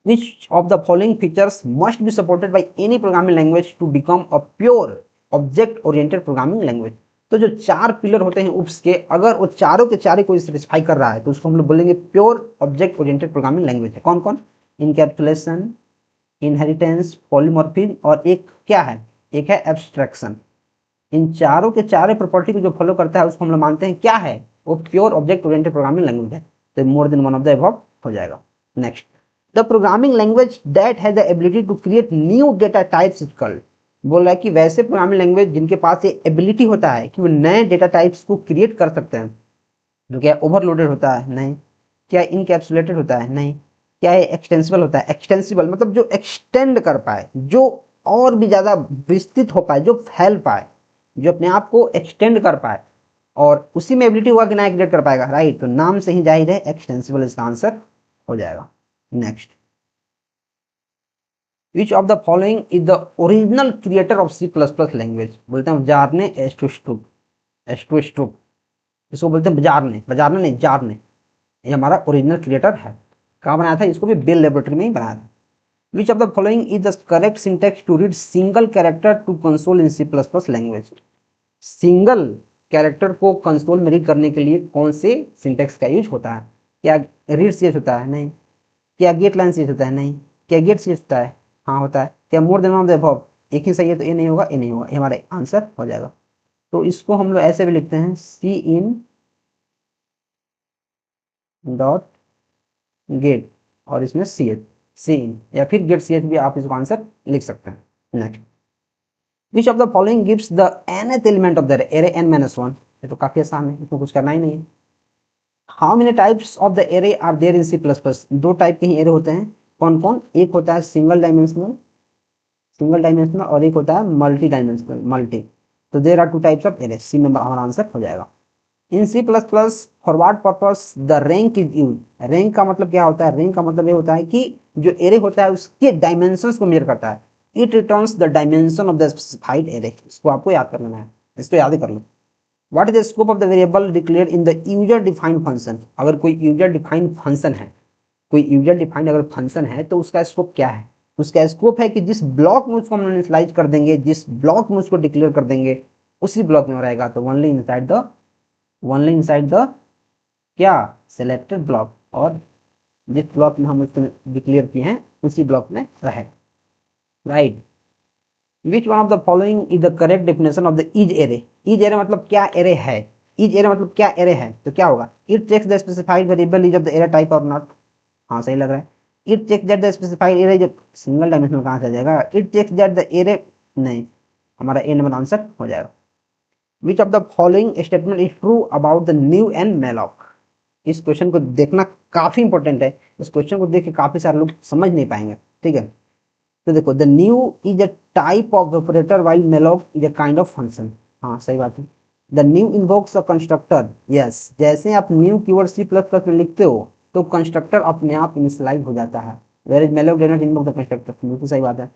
which of the following features must be supported by any programming language to become a pure object oriented programming language। तो जो चार पिलर होते हैं उप्स के, अगर वो चारों के चारों को सेटिस्फाई कर रहा है तो उसको हम लोग बोलेंगे pure object oriented programming language है। कौन कौन? इनकैप्सुलेशन, इनहेरिटेंस, पॉलीमॉर्फिज्म और एक क्या है, एक है एब्स्ट्रैक्शन। इन चारों के चारों प्रॉपर्टी को जो फॉलो करता है उसको हम लोग मानते हैं क्या है, वो pure object oriented programming language है। तो more than one of the above हो जाएगा। Next, the programming language that has the ability to create new data types is called. बोल रहा है कि वैसे प्रोग्रामिंग लैंग्वेज जिनके पास ये एबिलिटी होता है कि वो नए डेटा टाइप्स को क्रिएट कर सकते हैं, जो क्या ओवरलोडेड होता है, नहीं। क्या इनकैप्सुलेटेड होता है, नहीं। क्या है एक्सटेंसिबल होता है, एक्सटेंसिबल मतलब जो एक्सटेंड कर पाए, जो और भी ज्यादा विस्तृत हो पाए, जो फैल पाए, जो अपने आप को एक्सटेंड कर पाए, और उसी में एबिलिटी हुआ कि नया क्रिएट कर पाएगा, राइट। तो नाम से ही जाहिर है एक्सटेंसिबल इसका आंसर हो जाएगा। Next, which of the following is the original creator of C++ language. बोलते हैं जारने एस्ट्रोस्ट्रुप, एस्ट्रोस्ट्रुप इसको बोलते हैं बजारने, बजारने नहीं जारने, ये हमारा ओरिजिनल क्रिएटर है। कहाँ बनाया था इसको भी? बेल लेबोरेटरी में ही बनाया था। Which of the following is the correct syntax to read single character to console in C++ language. Single character को कंसोल में रीड करने के लिए कौन से सिंटेक्स का यूज होता है? क्या रीड CS होता है? नहीं। क्या गेट लाइन CS होता है? नहीं। क्या गेट CS होता है? हाँ होता है। क्या मोर than one of the above? एक ही सही है तो ये नहीं होगा, ये नहीं होगा, ये हमारा आंसर हो जाएगा। तो इसको हम लोग ऐसे भी लिखते हैं सी इन डॉट गेट और इसमें सी इन या फिर गेट CS भी आप इसको आंसर लिख सकते हैं। Next, which of the following gives the nth element of the array n-1। ये तो काफी आसान है, इसमें कुछ करना ही नहीं है। How many types of the array are there in C++? दो टाइप के ही एरे होते हैं। कौन कौन? एक होता है सिंगल डायमेंशनल, सिंगल डायमेंशनल, और एक होता है मल्टी डायमेंशनल, मल्टी। तो there are two types of array, C में हमारा आंसर हो जाएगा। In C++ for what purpose the rank is use. Rank का मतलब क्या होता है? रैंक का मतलब ये होता है कि जो एरे होता है उसके डायमेंशंस को मेजर करता है। It returns the dimension of the specified array. इसको आपको याद कर लेना है, इसको याद ही कर लो। What is the scope of the variable declared in the user defined function. अगर कोई यूजर डिफाइंड फंक्शन है, कोई यूजर डिफाइंड अगर फंक्शन है तो उसका स्कोप क्या है? उसका स्कोप है कि जिस ब्लॉक में उसको हम इनिशियलाइज कर देंगे, जिस ब्लॉक में उसको डिक्लेयर कर देंगे, उसी ब्लॉक में रहेगा। तो ओनली इनसाइड द क्या सिलेक्टेड ब्लॉक, और जिस ब्लॉक में हम उसको डिक्लेयर किए हैं उसी ब्लॉक में रहे, right. Which one of the following is the correct definition of the is array. Is array मतलब क्या एरे है, ईज एरे मतलब क्या एरे है, तो क्या होगा? It checks the specified variable is of the array type और नॉट। हाँ सही लग रहा है। It checks that the specified array, जब सिंगल डायमेंशनल कहाँ से आ जाएगा? It checks that the array, नहीं, हमारा ए नंबर आंसर हो जाएगा। Which of the following statement is true about the new and malloc. इस क्वेश्चन को देखना काफी इंपॉर्टेंट है, इस क्वेश्चन को देख के काफी सारे लोग समझ नहीं पाएंगे, ठीक है। तो देखो, the new is a type of operator while malloc is a kind of function. हाँ सही बात है। The new invokes a constructor, yes, जैसे आप न्यू कीवर्ड C++ में लिखते हो तो कंस्ट्रक्टर अपने आप इनिशियलाइज हो जाता है, whereas malloc does not invoke the constructor। बिल्कुल सही बात है।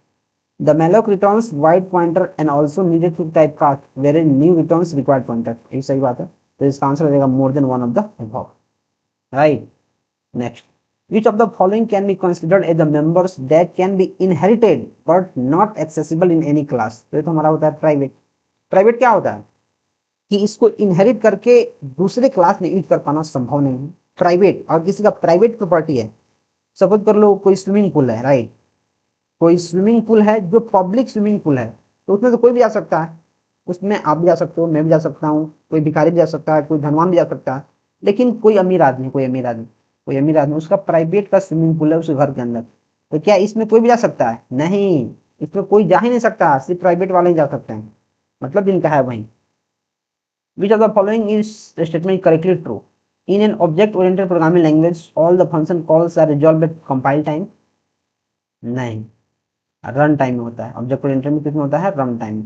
The malloc returns void pointer and also needed to typecast, whereas new returns required pointer। ये सही बात है। तो इसका आंसर हो जाएगा more than one of the above, right. Next, which of the following can be considered as the members that can be inherited but not accessible in any class। तो ये तो हमारा होता है प्राइवेट। प्राइवेट क्या होता है कि इसको इनहेरिट करके दूसरे क्लास में यूज कर पाना संभव नहीं है। प्राइवेट, और किसी का प्राइवेट प्रॉपर्टी है, सपोज कर लो कोई स्विमिंग पूल है, राइट, कोई स्विमिंग पूल है जो पब्लिक स्विमिंग पूल है, तो उसमें तो कोई भी जा सकता है, उसमें आप भी जा सकते हो, मैं भी जा सकता हूँ, कोई भिखारी भी जा सकता है, कोई धनवान भी जा सकता है, लेकिन कोई अमीर आदमी, उसका प्राइवेट का स्विमिंग पूल है उसके घर के अंदर, तो क्या इसमें कोई भी जा सकता है? नहीं, इसमें कोई जा ही नहीं सकता, सिर्फ प्राइवेट वाले ही जा सकते हैं। मतलब जिनका है वही। Which of the following is statement correctly true? In an object oriented programming language all the function calls are resolve at compile time. नहीं, रन टाइम में होता है। ऑब्जेक्ट ओरिएंटेड में किसमें होता है? Run time.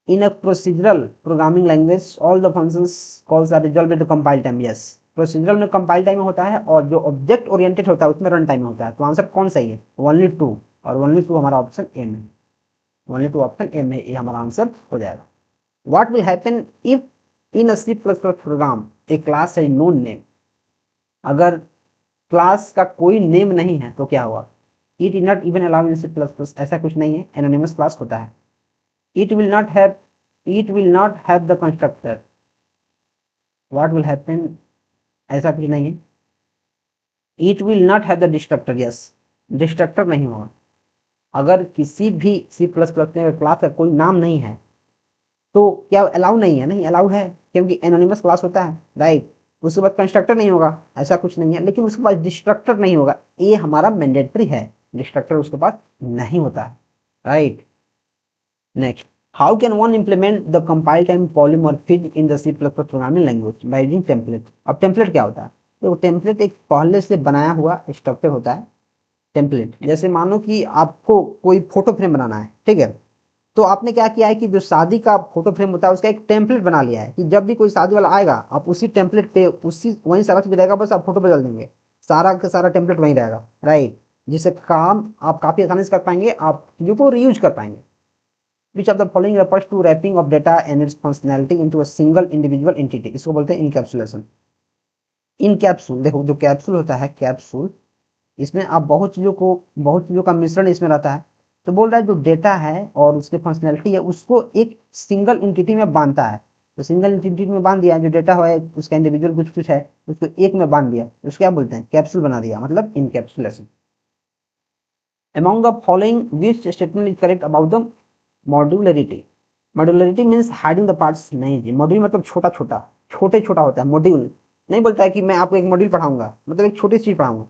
In a procedural programming language all the functions calls are resolve at compile time. Yes, procedural में कंपाइल टाइम में होता है और जो ऑब्जेक्ट ओरिएंटेड होता है उसमें रन टाइम में होता है। तो आंसर कौन सही है? ओनली टू, और ओनली टू हमारा ऑप्शन ए में, ओनली टू ऑप्शन ए में ये हमारा आंसर हो जाएगा। What will happen if in a C plus plus program a class है नोन नेम? अगर क्लास का कोई नेम नहीं है तो क्या होगा? It is not even allow in C plus plus, ऐसा कुछ नहीं है, एनोनिमस क्लास होता है। It will not have, it will not have the constructor. What will happen, ऐसा कुछ नहीं है। It will not have the destructor. Yes, destructor नहीं होगा। अगर किसी भी सी प्लस प्लस में क्लास का कोई नाम नहीं है तो क्या अलाउ नहीं है? नहीं, अलाउ है, क्योंकि एनोनिमस क्लास होता है, राइट। उसके बाद कंस्ट्रक्टर नहीं होगा, ऐसा कुछ नहीं है, लेकिन उसके पास डिस्ट्रक्टर नहीं होगा, ये हमारा मैंडेटरी है। डिस्ट्रक्टर उसके पास नहीं होता है, right. Next, how can one implement the compile time polymorphism in the C plus plus programming language by using template? अब टेम्पलेट क्या होता है? तो टेम्पलेट एक पहले से बनाया हुआ स्ट्रक्चर होता है। टेम्पलेट जैसे मानो कि आपको कोई फोटो फ्रेम बनाना है, ठीक है, तो आपने क्या किया है कि जो शादी का फोटो फ्रेम होता है उसका एक टेम्पलेट बना लिया है कि जब भी कोई शादी वाला आएगा आप उसी टेम्पलेट पे, उसी वहीं सारा चीज रहेगा, बस आप फोटो बदल देंगे, सारा का सारा टेम्पलेट वहीं रहेगा, राइट। जिससे काम आप काफी आसानी से कर पाएंगे, आप चीजों को रीयूज कर पाएंगे। Which of the following refers to wrapping of data and its functionality into a single individual entity? इसको बोलते हैं इनकैप्सुलेशन। इनकैप्सूल, देखो जो कैप्सूल होता है, कैप्सूल, इसमें आप बहुत चीजों का मिश्रण इसमें रहता है। तो बोल रहा है जो डेटा है और उसकी फंक्शनैलिटी है उसको एक सिंगल एंटिटी में बांधता है। तो सिंगल एंटिटी में बांध दिया, जो डेटा है उसका इंडिविजुअल कुछ कुछ है उसको एक में बांध दिया, उसको क्या बोलते हैं? कैप्सूल बना दिया, मतलब encapsulation. Among the following which statement is correct about the modularity? Modularity means hiding the parts। नहीं जी, मॉड्यूल मतलब छोटा छोटा, छोटे छोटा होता है मॉड्यूल। नहीं बोलता है कि मैं आपको एक मॉड्यूल पढ़ाऊंगा, मतलब एक छोटी चीज पढ़ाऊंगा।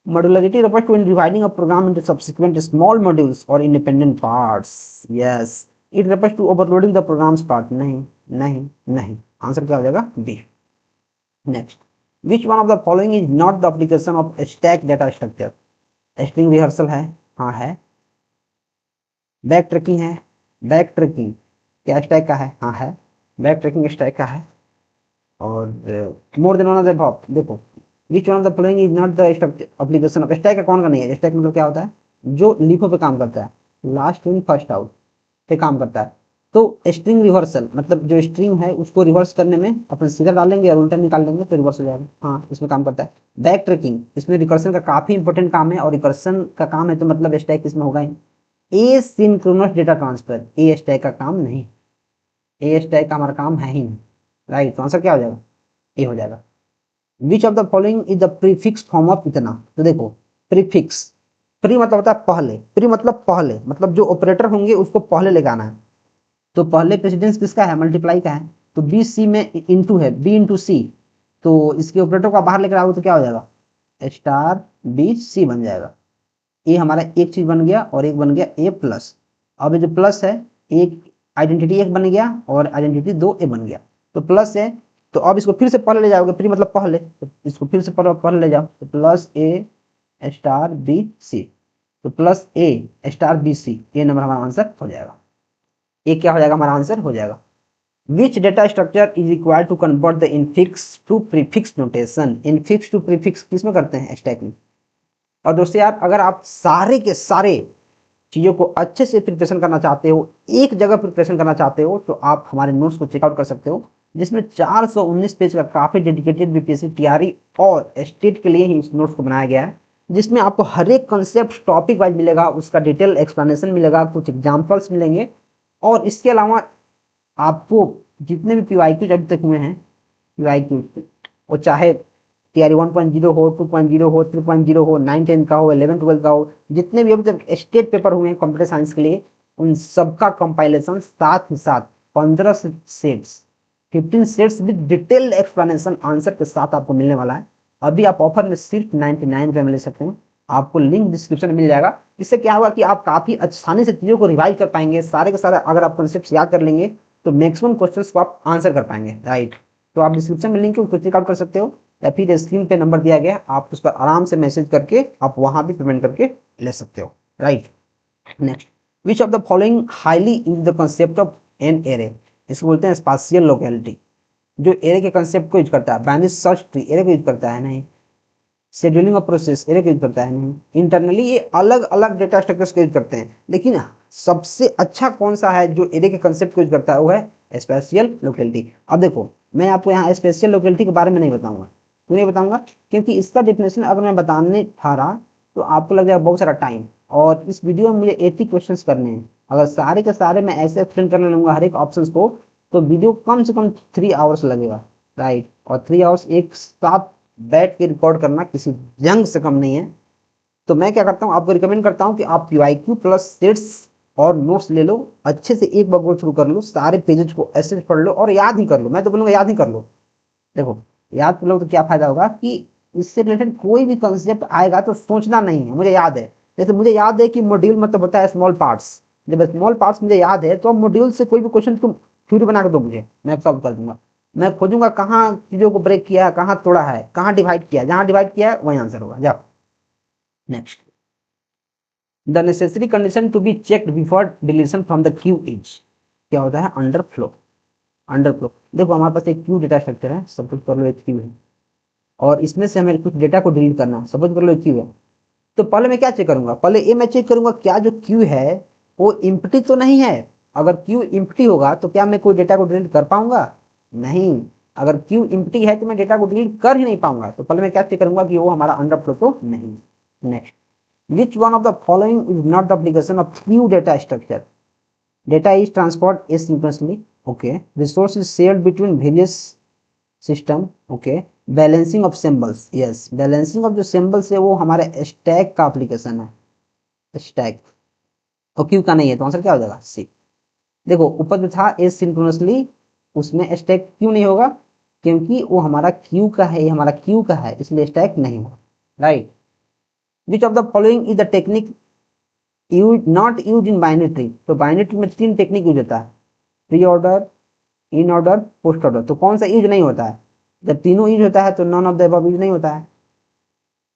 Modularity refers to in dividing a program into subsequent small modules or independent parts. Yes, it refers to overloading the program's part. नहीं नहीं नहीं, आंसर क्या हो जाएगा? B. Next, which one of the following is not the application of stack data structure? String rehearsal है, हाँ है। बैक ट्रैकिंग है, बैक ट्रैकिंग क्या स्टैक का है? हाँ है, बैक ट्रैकिंग स्टैक का है। और more than one of the above, देखो which one of the following is not the application of stack. कौन का नहीं है? स्टैक मतलब क्या होता है? जो लीफो पे काम करता है, लास्ट इन फर्स्ट आउट पे काम करता है। तो स्ट्रिंग रिवर्सल मतलब जो स्ट्रिंग है उसको रिवर्स करने में अपन सीधा डालेंगे और उल्टा निकाल देंगे तो रिवर्स हो जाएगा, हाँ इसमें काम करता है। बैक ट्रैकिंग, इसमें रिकर्सन का काफी इंपॉर्टेंट काम है, और रिकर्सन का काम है तो मतलब स्टैक इसमें होगा ही। Asynchronous data transfer, A stack का काम नहीं, ए स्टैक का हमारा काम है ही नहीं, राइट। तो आंसर क्या हो जाएगा? ए हो जाएगा। Which of the following is the prefix form of इतना? तो देखो प्रीफिक्स, प्री मतलब होता है पहले, प्री मतलब पहले, मतलब जो ऑपरेटर होंगे उसको पहले लेके आना है। तो पहले प्रेसिडेंस किसका है? मल्टीप्लाई का है। तो बी सी में इंटू है, बी इंटू सी, तो इसके ऑपरेटर को बाहर लेकर आओगे तो क्या हो जाएगा? स्टार बी सी बन जाएगा। ए हमारा एक चीज बन गया और एक बन गया ए प्लस। अब ये जो प्लस है, एक आइडेंटिटी एक बन गया और आइडेंटिटी दो ए बन गया। तो प्लस है, तो अब इसको फिर से पहले ले जाओगे, प्री मतलब पहले, तो इसको फिर से पहले ले जाओ, तो प्लस ए स्टार बी सी, तो प्लस ए स्टार बी सी, ये नंबर हमारा आंसर हो जाएगा। ये क्या हो जाएगा? हमारा आंसर हो जाएगा। Which data structure is required to convert the infix to prefix notation? Infix to prefix किसमें करते हैं? स्टैक में। और दोस्तों यार, अगर आप सारे के सारे चीजों को अच्छे से प्रिपरेशन करना चाहते हो, एक जगह प्रिपरेशन करना चाहते हो, तो आप हमारे नोट्स को चेकआउट कर सकते हो, जिसमें 419 पेज का काफी डेडिकेटेड बीपीएससी टीआरई और स्टेट के लिए ही इस नोट्स को बनाया गया है, जिसमें आपको हर एक कंसेप्ट टॉपिक वाइज मिलेगा, उसका डिटेल एक्सप्लेनेशन मिलेगा, कुछ एग्जाम्पल्स मिलेंगे, और इसके अलावा आपको जितने भी पीवाईक्यूज अभी तक हुए हैं, पीवाईक्यूज वो चाहे टीआरई 1.0 हो, 2.0 हो, 3.0 हो, 9-10 का हो, 11-12 का हो, जितने भी अभी तक स्टेट पेपर हुए हैं कंप्यूटर साइंस के लिए, उन सबका कंपाइलेशन साथ ही साथ 15 sets, 15 sets with detailed explanation answer के साथ आपको मिलने वाला है। अभी आप ऑफर में सिर्फ 99 रुपये में ले सकते हैं। आपको लिंक डिस्क्रिप्शन में मिल जाएगा। इससे क्या होगा कि आप काफी आसानी से चीजों को रिवाइज कर पाएंगे, सारे के सारे अगर आप कॉन्सेप्ट याद कर लेंगे तो मैक्सिमम क्वेश्चंस को आप आंसर कर पाएंगे, राइट। तो आप डिस्क्रिप्शन में लिंक को चेकआउट कर सकते हो, या फिर स्क्रीन पे नंबर दिया गया, आप उस पर आराम से मैसेज करके आप वहां भी पेमेंट करके ले सकते हो, right. Next, which of the following highly use the concept of an array, इसको बोलते हैं स्पाशियल लोकेलिटी। जो एरे के कंसेप्ट को यूज करता है, बाइनरी सर्च ट्री एरे को यूज करता है नहीं, शेड्यूलिंग ऑफ प्रोसेस एरे को यूज करता है नहीं, इंटरनली ये अलग अलग डेटा स्ट्रक्चर्स को यूज करते हैं, लेकिन सबसे अच्छा कौन सा है जो एरे के कंसेप्ट को यूज करता है, वो है स्पेशियल लोकेलिटी। अब देखो मैं आपको यहाँ स्पेशियल लोकेलिटी के बारे में नहीं बताऊंगा, क्यों नहीं बताऊंगा, क्योंकि इसका डेफिनेशन अगर मैं बताने ठहरा तो आपको लग जाएगा बहुत सारा टाइम, और इस वीडियो में मुझे 80 क्वेश्चंस करने हैं। अगर सारे के सारे मैं ऐसे एक्सप्लेन करने लगूंगा हर एक ऑप्शन को, तो वीडियो कम से कम 3 आवर्स लगेगा, राइट। और 3 आवर्स एक साथ बैठ के रिकॉर्ड करना किसी जंग से कम नहीं है। तो मैं क्या करता हूँ, आपको रिकमेंड करता हूँ कि आप PYQ प्लस सेट्स और नोट्स ले लो, अच्छे से एक बार गो थ्रू कर लो, सारे पेजेस को ऐसे पढ़ लो और याद ही कर लो। मैं तो बोलूंगा याद ही कर लो। देखो याद कर लो तो क्या फायदा होगा कि इससे रिलेटेड कोई भी कंसेप्ट आएगा तो सोचना नहीं है, मुझे याद है। जैसे मुझे याद है कि मॉड्यूल मतलब होता है स्मॉल पार्ट्स, जब स्मॉल पार्ट्स मुझे याद है तो मॉड्यूल से कोई भी क्वेश्चन तुम थ्योरी बना के दो मुझे, मैं सॉल्व कर दूंगा। मैं खोजूंगा कहाँ चीजों को ब्रेक किया है, कहाँ तोड़ा है, कहाँ डिवाइड किया है, जहां डिवाइड किया है वही आंसर होगा। जाओ next, the necessary condition to be checked before deletion from the queue is, क्या होता है, अंडरफ्लो। अंडरफ्लो, देखो हमारे पास एक क्यू डेटा स्ट्रक्चर है, सपोज कर लो एक क्यू है, और इसमें से हमें कुछ डेटा को डिलीट करना है, सपोज कर लो एक क्यू है। तो पहले मैं क्या चेक करूंगा, पहले ये मैं चेक करूंगा क्या जो क्यू है वो इम्प्टी तो नहीं है। अगर क्यू इम्प्टी होगा तो क्या मैं कोई डेटा को डिलीट कर पाऊंगा, नहीं। अगर क्यू इम्प्टी है तो मैं डेटा को डिलीट कर ही नहीं पाऊंगा। तो पहले मैं क्या चेक करूंगा कि वो हमारा अंडरफ्लो तो नहीं। Next, which one of the following is not the application of queue data structure? Data is transferred asynchronously, okay. Resource is shared between various system, okay. Balancing of symbols, yes, balancing of जो symbols है वो हमारे stack का application है, stack, और queue का नहीं है, तो आंसर क्या हो जाएगा, सी। देखो ऊपर जो था asynchronously, उसमें stack क्यों नहीं होगा, क्योंकि वो हमारा queue का है, ये हमारा queue का है, इसलिए stack नहीं होगा, right. Which of the following is the technique used not used in binary tree? तो binary tree में 3 टेक्निक यूज होता है, pre order, in order, post order. तो कौन सा यूज नहीं होता है, जब तीनों यूज होता है तो none of the above use नहीं होता है,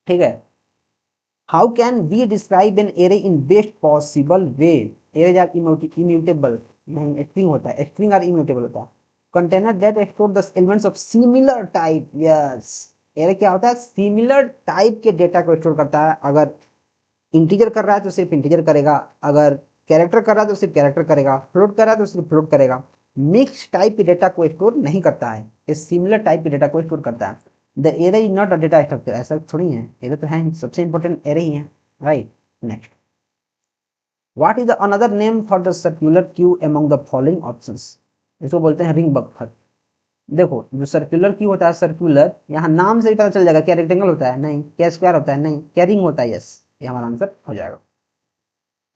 ठीक है। How can we describe an array in best possible way, arrays are immutable, नहीं स्ट्रिंग होता है, स्ट्रिंग आर इम्यूटेबल होता है। Container that store the elements of similar type, yes, array क्या होता है, सिमिलर टाइप के डेटा को स्टोर करता है। अगर इंटीजर कर रहा है तो सिर्फ इंटीजर करेगा, अगर कैरेक्टर कर रहा है तो सिर्फ कैरेक्टर करेगा, फ्लोट कर रहा है तो सिर्फ फ्लोट करेगा। मिक्स टाइप के डेटा को स्टोर नहीं करता है, ये सिमिलर टाइप के डेटा को स्टोर करता है। The array is not a data structure, ऐसा थोड़ी है, एरे तो है, सबसे इंपॉर्टेंट एरे ही है, right. Next, what is the another name for the circular queue among the following options, इसको बोलते हैं रिंग बफर। देखो जो सर्कुलर क्यू होता है, सर्कुलर, यहाँ नाम से ही पता चल जाएगा, क्या रेक्टेंगल होता है, नहीं। क्या स्क्वायर होता है, नहीं। क्या रिंग होता है, यस, ये हमारा आंसर हो जाएगा।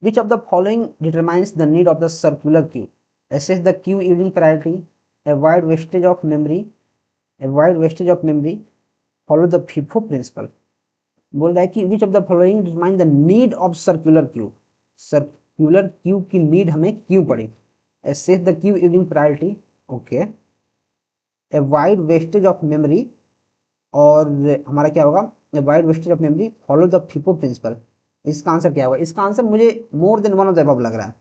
Which of the following determines the need of the circular queue? Assess the queue using priority, avoid wastage of memory, follow the FIFO principle। बोल रहा है कि which of the following determines the need of circular queue? Circular queue की नीड हमें क्यों पड़ी। Assess the queue using priority, okay. Avoid wastage of memory, और हमारा क्या होगा, avoid wastage of memory, follow the FIFO principle. इसका आंसर क्या होगा, इसका आंसर मुझे more than one of the above लग रहा है।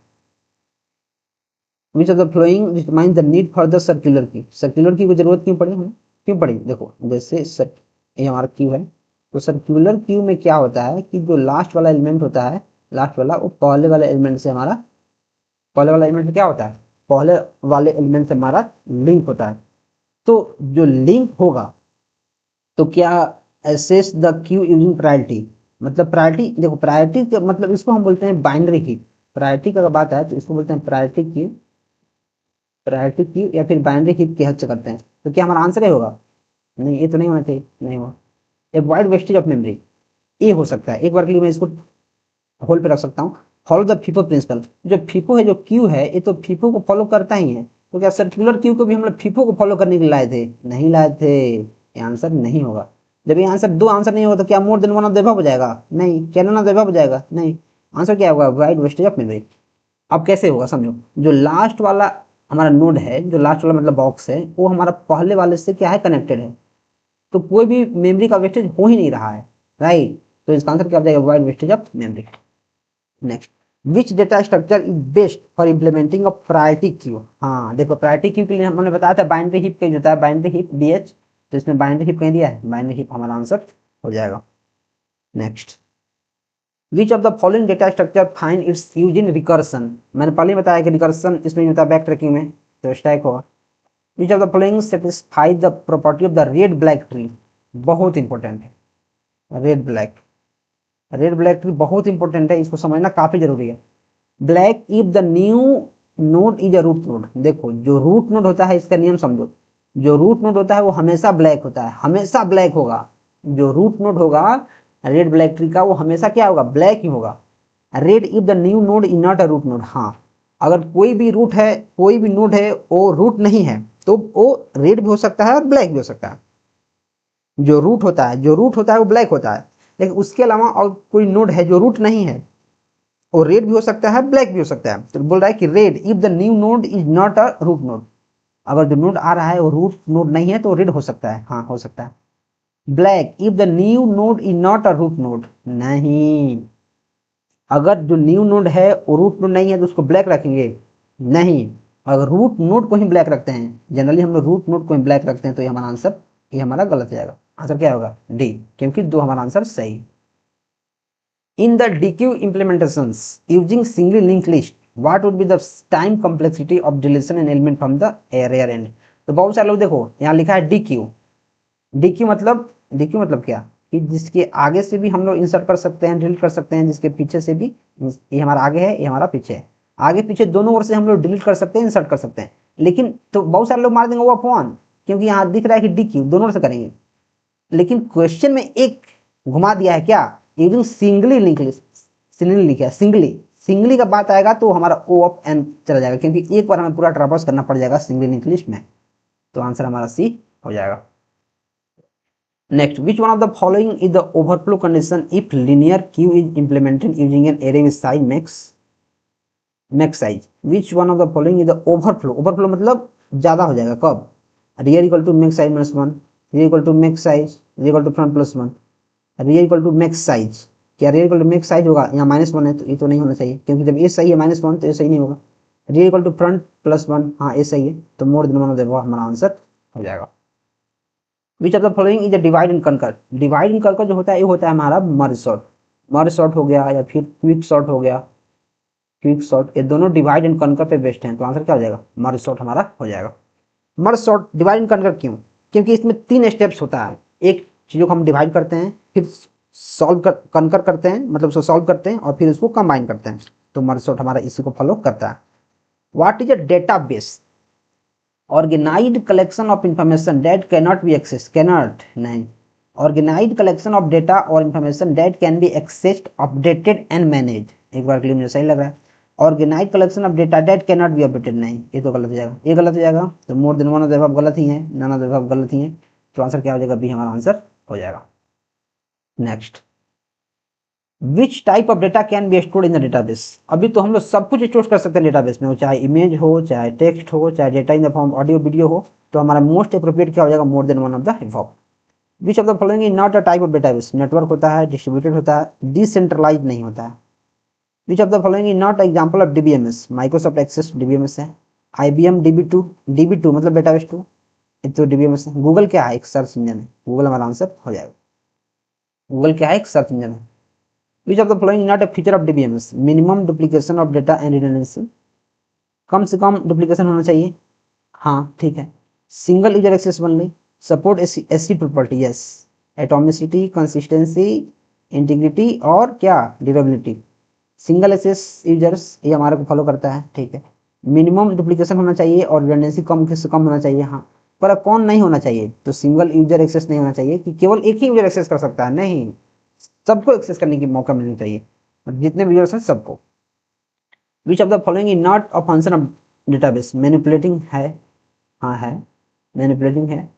Which of the following determine the need for the circular queue, circular की जरूरत क्यों पड़ी हमें, क्यों पड़ी। देखो जैसे ये हमारा क्यू है, तो सर्कुलर क्यू में क्या होता है कि जो लास्ट वाला एलिमेंट होता है, लास्ट वाला वो पहले वाले एलिमेंट से हमारा, पहले वाला एलिमेंट क्या होता है, पहले वाले एलिमेंट से हमारा लिंक होता है। तो जो लिंक होगा तो क्या access the queue using priority, मतलब प्रायोरिटी, देखो प्रायोरिटी का मतलब इसको हम बोलते हैं बाइनरी हीप। प्रायोरिटी का बात है तो इसको बोलते हैं प्रायोरिटी क्यू या फिर बाइनरी हीप के हेल्प से करते हैं। तो क्या हमारा आंसर ये होगा, नहीं ये तो नहीं होना चाहिए, नहीं हुआ। अवॉइड वेस्टेज ऑफ मेमोरी, ये हो सकता है, एक बार के लिए मैं इसको होल्ड पे रख सकता हूँ। फॉलो द फीफो प्रिंसिपल, जो फीफो है, जो क्यू है, ये तो फीफो को फॉलो करता ही है। तो क्या सर्कुलर क्यू को भी हम लोग फीफो को फॉलो करने के लिए लाए थे, नहीं लाए थे, ये आंसर नहीं होगा। जब ये आंसर दो आंसर नहीं हो तो क्या मोर than one of the above हो जाएगा? नहीं। क्या नन ऑफ द अबव हो जाएगा? नहीं। आंसर क्या होगा? Wide wastage of memory. अब कैसे होगा समझो, जो लास्ट वाला हमारा नोड है, जो लास्ट वाला मतलब बॉक्स है, वो हमारा पहले वाले से क्या है? कनेक्टेड है, तो कोई भी मेमोरी का वेस्टेज हो ही नहीं रहा है, राइट। तो इसका आंसर क्या हो जाएगा? Wide wastage of memory. Next, which data structure is best for implementing of priority queue? हाँ देखो, प्रायोरिटी क्यू के लिए हमने बताया था बाइनरी हीप कहीं होता है, बाइनरी हीप BH, तो इसमें बाइनरी हीप कहीं दिया है, बाइनरी हीप हमारा आंसर हो जाएगा। Next, which of the following data structure find its use in recursion? मैंने पहले ही बताया कि रिकर्सन इसमें होता है बैक ट्रैकिंग में, तो स्टैक होगा। Which of the following satisfy the property of the red black tree? बहुत इंपॉर्टेंट है red black, red black tree बहुत इंपॉर्टेंट है, इसको समझना काफी जरूरी है। Black if the new node is a root node. देखो जो रूट नोड होता है, इसका नियम समझो, जो रूट नोड होता है वो हमेशा ब्लैक होता है, हमेशा ब्लैक होगा। जो रूट नोड होगा रेड ब्लैक ट्री का, वो हमेशा क्या होगा? ब्लैक ही होगा। Red if the new node is not a root node. हाँ, अगर कोई भी रूट है, कोई भी नोड है, वो रूट नहीं है, तो वो रेड भी हो सकता है और ब्लैक भी हो सकता है। जो रूट होता है, जो रूट होता है वो ब्लैक होता है, लेकिन उसके अलावा और कोई नोड है जो रूट नहीं है, और रेड भी हो सकता है, ब्लैक भी हो सकता है। तो बोल रहा है कि red if the new node is not a root node. अगर जो नोड आ रहा है वो रूट नोड नहीं है तो रेड हो सकता है, हाँ हो सकता है। Black if the new node is not a root node. नहीं, अगर जो न्यू नोड है वो रूट नोड नहीं है तो उसको ब्लैक रखेंगे? नहीं। अगर रूट नोड को ही ब्लैक रखते हैं, जनरली हम लोग रूट नोड को ही ब्लैक रखते हैं, तो ये हमारा आंसर, ये हमारा गलत हो जाएगा। आंसर क्या होगा? डी, क्योंकि दो हमारा आंसर सही। In the DQ implementations using single linked list, what would be the time complexity of deletion and element from the array end? तो बहुत सारे लोग देखो यहाँ लिखा है DQ। DQ मतलब क्या? कि जिसके आगे से भी हम लोग इंसर्ट कर सकते हैं, डिलीट कर सकते हैं, जिसके पीछे से भी, ये हमारा आगे है, ये हमारा पीछे है, आगे पीछे दोनों ओर से हम लोग डिलीट कर सकते हैं, इंसर्ट कर सकते हैं। लेकिन तो बहुत सारे लोग मार देंगे वो फोन, क्योंकि यहाँ दिख रहा है कि DQ दोनों ओर से करेंगे, लेकिन क्वेश्चन में एक घुमा दिया है क्या? Using singly link list, singly लिखा है, सिंगली, सिंगली का बात आएगा तो हमारा O ऑफ N चला जाएगा, क्योंकि एक बार हमें पूरा ट्रावर्स करना पड़ जाएगा सिंगली लिंक लिस्ट में। तो आंसर हमारा C हो जाएगा। Next, which one of the following is the overflow condition if linear queue is implemented using an array with size max size? Which one of the following is the overflow? Overflow मतलब ज्यादा हो जाएगा कब? Rear equal to max size minus 1, rear equal to max size, rear equal to front plus 1, rear equal to max size. क्या rear equal to max size होगा? यहाँ -1 है तो ये तो नहीं होना चाहिए, क्योंकि जब ये सही है -1 तो ये सही नहीं होगा। Rear equal to front plus 1, हाँ ये सही है, तो more than one of the above हमारा आंसर हो जाएगा। Which of the following is a divide and conquer? Divide and conquer जो होता है ये होता है हमारा मर्ज सॉर्ट। मर्ज सॉर्ट हो गया या फिर क्विक सॉर्ट हो गया, क्विक सॉर्ट, ये दोनों डिवाइड एंड कनकर पे बेस्ड हैं, तो आंसर क्या हो जाएगा? मर्ज सॉर्ट हमारा हो जाएगा। Merge sort, divide and conquer क्यों? क्योंकि इसमें 3 स्टेप्स होता है। एक चीजों को हम डिवाइड करते हैं, फिर कनकर करते हैं, मतलब उसको सॉल्व करते हैं, और फिर उसको कंबाइन करते हैं, तो मर्ज सॉर्ट हमारा इसी को फॉलो करता है। What is a database? Organised collection of information that cannot be access, cannot नहीं, ऑर्गेनाइज्ड कलेक्शन ऑफ डेटा और information that can be accessed, updated and manage. एक बार के लिए मुझे सही लग रहा है। Organised collection of data that cannot be updated, नहीं, ये तो गलत हो जाएगा, ये गलत हो जाएगा, तो more than one of the above गलत ही है, नन ऑफ द अबव गलत ही है, तो आंसर क्या हो जाएगा? बी हमारा आंसर हो जाएगा। Next, which type of data can be stored in the database? अभी तो हम लोग सब कुछ स्टोर कर सकते हैं डेटाबेस में, चाहे इमेज हो, चाहे टेक्स्ट हो, चाहे data in the form audio video हो, तो हमारा मोस्ट अप्रोप्रिएट क्या हो जाएगा? More than one of the above. Which of the following is not a type of database? Network होता है, डिस्ट्रीब्यूटेड होता है, डिसेंट्रलाइज नहीं होता है। Which of the following is not example of DBMS? Microsoft Access DBMS है, IBM DB2 मतलब डेटाबेस 2, तो डीबीएमएस है। गूगल क्या है? एक सर्च इंजन है, गूगल हमारा आंसर हो जाएगा। गूगल क्या है? एक सर्च इंजन है। Which of the following is not a feature of DBMS? Minimum duplication of data and redundancy, कम से कम डुप्लीकेशन होना चाहिए, हाँ ठीक है। Single user access only, support SC property, yes. Atomicity, consistency, integrity और क्या? ड्यूरेबिलिटी। सिंगल एक्सेस यूजर्स ये हमारे को फॉलो करता है, ठीक है। मिनिमम डुप्लीकेशन होना चाहिए और रिडंडेंसी कम से कम होना चाहिए, हाँ। पर कौन नहीं होना चाहिए? तो सिंगल यूजर एक्सेस नहीं होना चाहिए कि केवल एक ही यूजर एक्सेस कर सकता है, नहीं, सबको एक्सेस करने की मौका मिलना चाहिए, जितने भी यूजर्स हैं सबको। विच of the following is not a function of database? Manipulating है, हाँ है, मैनिपुलेटिंग है।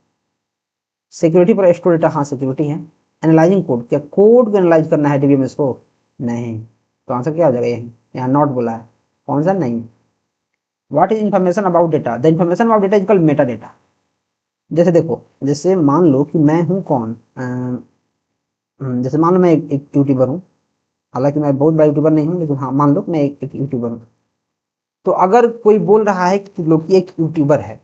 सिक्योरिटी पर स्टोर डेटा, हाँ सिक्योरिटी है। एनालाइजिंग कोड, क्या कोड को एनालाइज करना है डीबीएमएस को? नहीं, तो आंसर क्या हो जाएगा? यही यहाँ नॉट बोला है, कौन सा? नहीं। What is information about data? The information about data is called Meta data. जैसे देखो, जैसे मान लो कि मैं हूँ कौन, जैसे मान लो मैं एक यूट्यूबर हूँ, हालांकि मैं बहुत बड़ा यूट्यूबर नहीं हूँ, लेकिन हाँ मान लो मैं एक यूट्यूबर हूँ। तो अगर कोई बोल रहा है कि त्रिलोकी एक यूट्यूबर है,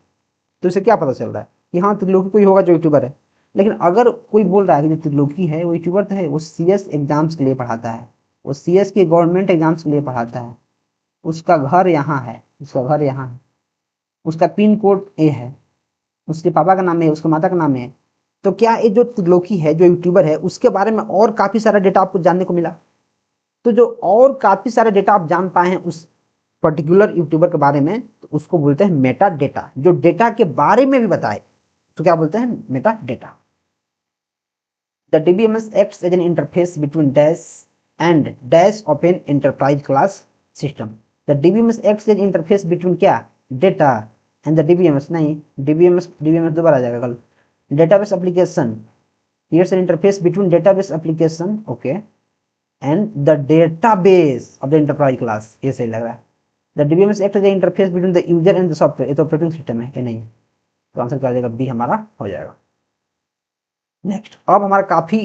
तो इसे क्या पता चल रहा है कि हाँ त्रिलोकी कोई होगा जो यूट्यूबर है। लेकिन अगर कोई बोल रहा है कि जो त्रिलोकी है वो यूट्यूबर तो है, वो सीएस एग्जाम्स के लिए पढ़ाता है, वो सीएस के गवर्नमेंट एग्जाम्स के लिए पढ़ाता है, उसका घर यहाँ है, उसका घर यहाँ है, उसका पिन कोड ये है, उसके पापा का नाम है, उसके माता का नाम है, तो क्या ये जो त्रिलोकी है जो यूट्यूबर है उसके बारे में और काफी सारा डेटा आपको जानने को मिला। तो जो और काफी सारे डेटा आप जान पाए हैं उस पर्टिकुलर यूट्यूबर के बारे में, तो उसको बोलते हैं मेटा डेटा। जो डेटा के बारे में भी बताए तो क्या बोलते हैं? Meta data. The DBMS acts as an interface between dash and dash of an enterprise class system. The DBMS acts as interface between क्या? डेटा एंड द डीबीएमएस, नहीं डीबीएमएस दोबारा आ जाएगा कल। Database application, here's an interface between database application, okay, and the database of the enterprise class, ये सही लग रहा है। The DBMS act as the interface between the user and the software, ये तो ऑपरेटिंग सिस्टम है, ये नहीं है, तो आंसर क्या हो जाएगा? बी हमारा हो जाएगा। नेक्स्ट, अब हमारा काफी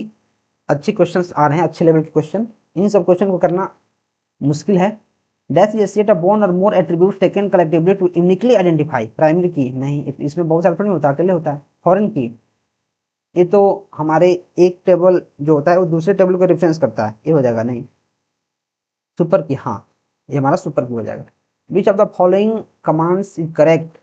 अच्छे क्वेश्चंस आ रहे हैं, अच्छे लेवल के क्वेश्चन। इन सब क्वेश्चन को करना मुश्किल है। Dash is a set of one or more attributes taken collectively to uniquely identify primary की, नहीं इसमें बहुत सारा नहीं होता, अकेले होता है। फॉरेन की, ये तो हमारे एक टेबल जो होता है वो दूसरे टेबल को रेफरेंस करता है, ये हो जाएगा। नहीं, सुपर की, हाँ ये हमारा सुपर की हो जाएगा। Which of the following commands is correct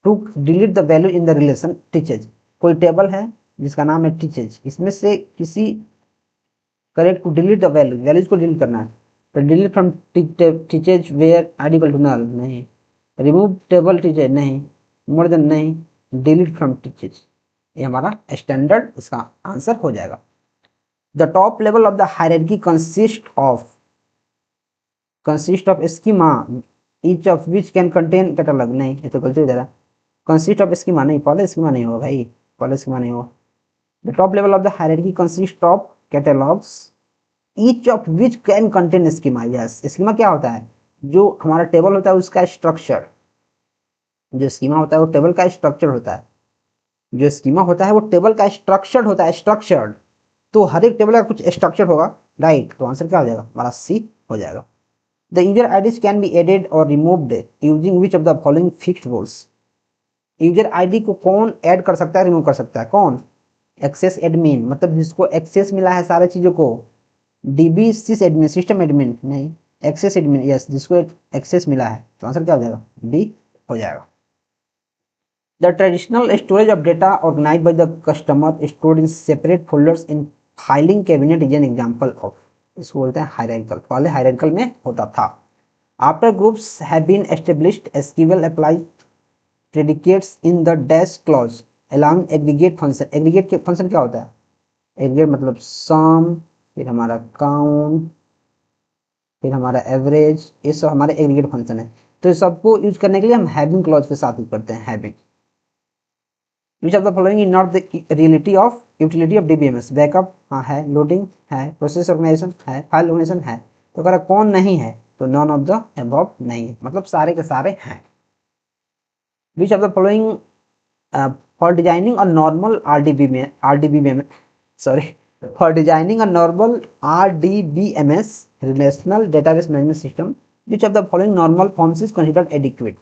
to delete the value in the relation teachers. कोई टेबल है जिसका नाम है टीचर्स, इसमें से किसी correct to delete the values को डिलीट करना है, तो delete from teachers where ID equal to null, नहीं। रिमूव टेबल टीचर, नहीं। मोर देन, नहीं। डिलीट फ्रॉम टीचर्स, ये हमारा स्टैंडर्ड इसका आंसर हो जाएगा। The top level of the hierarchy consist of schema each of which can contain catalogue, नहीं ये तो गलती हो जाएगा। कंसिस्ट ऑफ स्कीमा, नहीं पहले स्कीमा नहीं होगा भाई, पहले स्कीमा नहीं होगा। The top level of the hierarchy consist of catalogues each of which can contain schema, yes. Schema क्या होता है? जो हमारा टेबल होता है उसका स्ट्रक्चर, जो स्कीमा होता है वो टेबल का स्ट्रक्चर होता है, जो स्कीमा होता है वो टेबल का स्ट्रक्चर्ड होता है, स्ट्रक्चर्ड। तो हर एक टेबल का कुछ स्ट्रक्चर होगा, राइट, तो आंसर क्या हो जाएगा? हमारा सी हो जाएगा। The user IDs can be added और removed using which of the following fixed rules. User ID को कौन ऐड कर सकता है, रिमूव कर सकता है? कौन? एक्सेस एडमिन, मतलब जिसको एक्सेस मिला है सारे चीजों को। डीबी सिस एडमिन, सिस्टम एडमिन, नहीं। एक्सेस एडमिन, यस, जिसको एक्सेस मिला है, तो आंसर क्या हो जाएगा? बी हो जाएगा। The traditional storage of data organized by the customer stored in separate folders in filing cabinet is an example of, इसको बोलते हैं hierarchical। पहले hierarchical में होता था। After groups have been established, SQL applies predicates in the dash clause allowing aggregate function। aggregate के function क्या होता है? aggregate मतलब sum, फिर हमारा count, फिर हमारा एवरेज, ये सब हमारे एग्रीगेट फंक्शन है। तो सबको यूज करने के लिए हम हैविंग क्लॉज के साथ यूज करते हैं, having. Which of the following is not the reality of utility of DBMS? Backup, हाँ है। लोडिंग है। प्रोसेस ऑर्गेनाइजेशन है। फाइल ऑर्गेनाइजेशन है। तो अगर कौन नहीं है तो नॉन ऑफ द अबव नहीं है, मतलब सारे के सारे हैं। Which of the following for designing a normal for designing a normal RDBMS relational database management system, which of the following normal forms is considered adequate?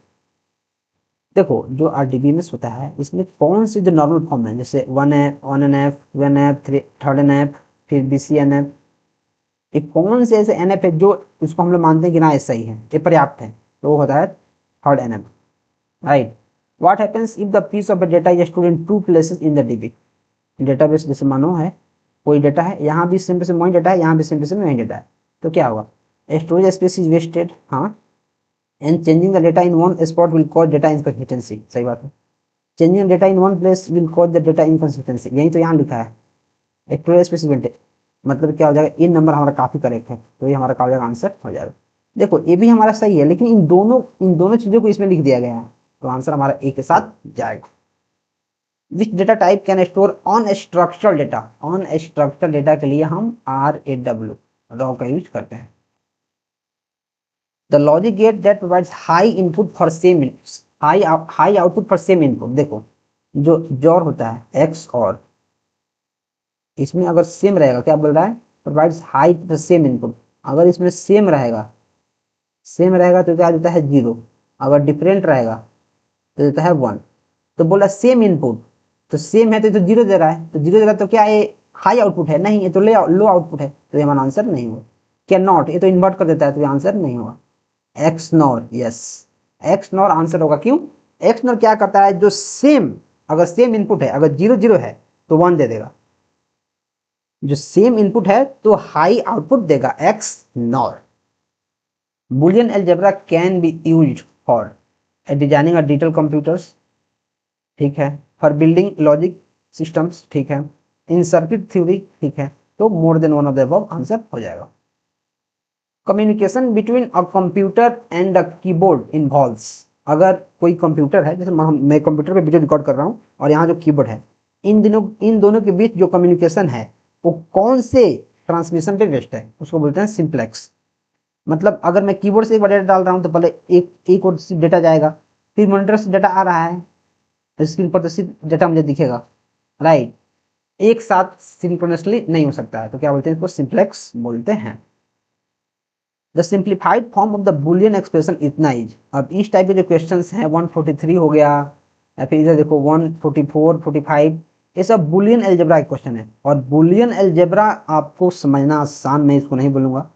देखो, जो आरडीबीएमएस होता है इसमें कौन सी जो नॉर्मल फॉर्म है, जैसे 1F 1NF 2NF 3rd NF फिर BCNF, ये कौन से ऐसे NF है जो उसको हम लोग मानते हैं कि ना ऐसा ही है, ये पर्याप्त है, तो वो होता है 3rd NF, right. What happens if the piece of data is stored in 2 places in the DB database? जैसे मानो है कोई डेटा है, यहाँ भी सेम वही डेटा है, यहाँ भी सेम वही डेटा है, तो क्या होगा? स्टोरेज स्पेस इज वेस्टेड, हाँ। And changing the data in one spot will cause data inconsistency, सही बात है। Changing data in one place will cause the data inconsistency, यही तो यहाँ लिखा है। स्टोरेज स्पेस मतलब क्या हो जाएगा? इन नंबर हमारा काफी करेक्ट है, तो ये हमारा क्या हो जाएगा? आंसर हो जाएगा। देखो ये भी हमारा सही है, लेकिन इन दोनों चीजों को इसमें लिख दिया गया है, तो आंसर हमारा ए के साथ जाएगा। Which data type can store on structural data. On structural data के लिए हम RAW रॉ का यूज करते हैं। The logic get that provides high input for same high output for same input. देखो जो जॉर होता है एक्स और इसमें अगर सेम रहेगा, क्या बोल रहा है, provides high the same input. अगर इसमें सेम रहेगा तो क्या देता है 0, अगर डिफरेंट रहेगा तो देता है 1। तो बोला सेम इनपुट, तो सेम है तो 0 दे रहा है, तो 0 दे रहा है तो क्या ये हाई आउटपुट है, नहीं ये तो लो आउटपुट है, तो ये हमारा आंसर नहीं होगा। क्या नॉट, ये तो इन्वर्ट कर देता है तो ये आंसर नहीं होगा। X nor, yes x nor answer होगा। क्यों, एक्स नॉर क्या करता है, जो सेम, अगर सेम इनपुट है, अगर 0 है तो 1 दे देगा, जो सेम इनपुट है तो हाई आउटपुट देगा, x nor. Boolean algebra can be used for designing a digital computers, ठीक है, फॉर बिल्डिंग लॉजिक सिस्टम्स, ठीक है, इन सर्किट थ्योरी, ठीक है, तो more than one of the above answer हो जाएगा। Communication between a computer and a keyboard involves. अगर कोई कंप्यूटर है, जैसे मैं कंप्यूटर पे वीडियो रिकॉर्ड कर रहा हूँ और यहाँ जो कीबोर्ड है, इन दोनों के बीच जो कम्युनिकेशन है वो कौन से ट्रांसमिशन पे बेस्ड है, उसको बोलते हैं सिंप्लेक्स। मतलब अगर मैं कीबोर्ड से एक बार डेटा डाल रहा हूँ तो पहले एक और डेटा जाएगा, फिर मॉनिटर से डेटा आ रहा है, स्क्रीन पर तो सिर्फ डेटा मुझे दिखेगा, राइट, एक साथ सिंक्रोनसली नहीं हो सकता है, तो क्या बोलते हैं इसको, सिंप्लेक्स बोलते हैं। The simplified form of the Boolean expression इतना इज। अब इस टाइप के जो क्वेश्चन हैं 143 हो गया, या फिर इधर देखो 144 45, ये सब बुलियन अलजेब्रा के क्वेश्चन है। और बुलियन अलजेब्रा आपको समझना आसान, मैं इसको नहीं बोलूंगा,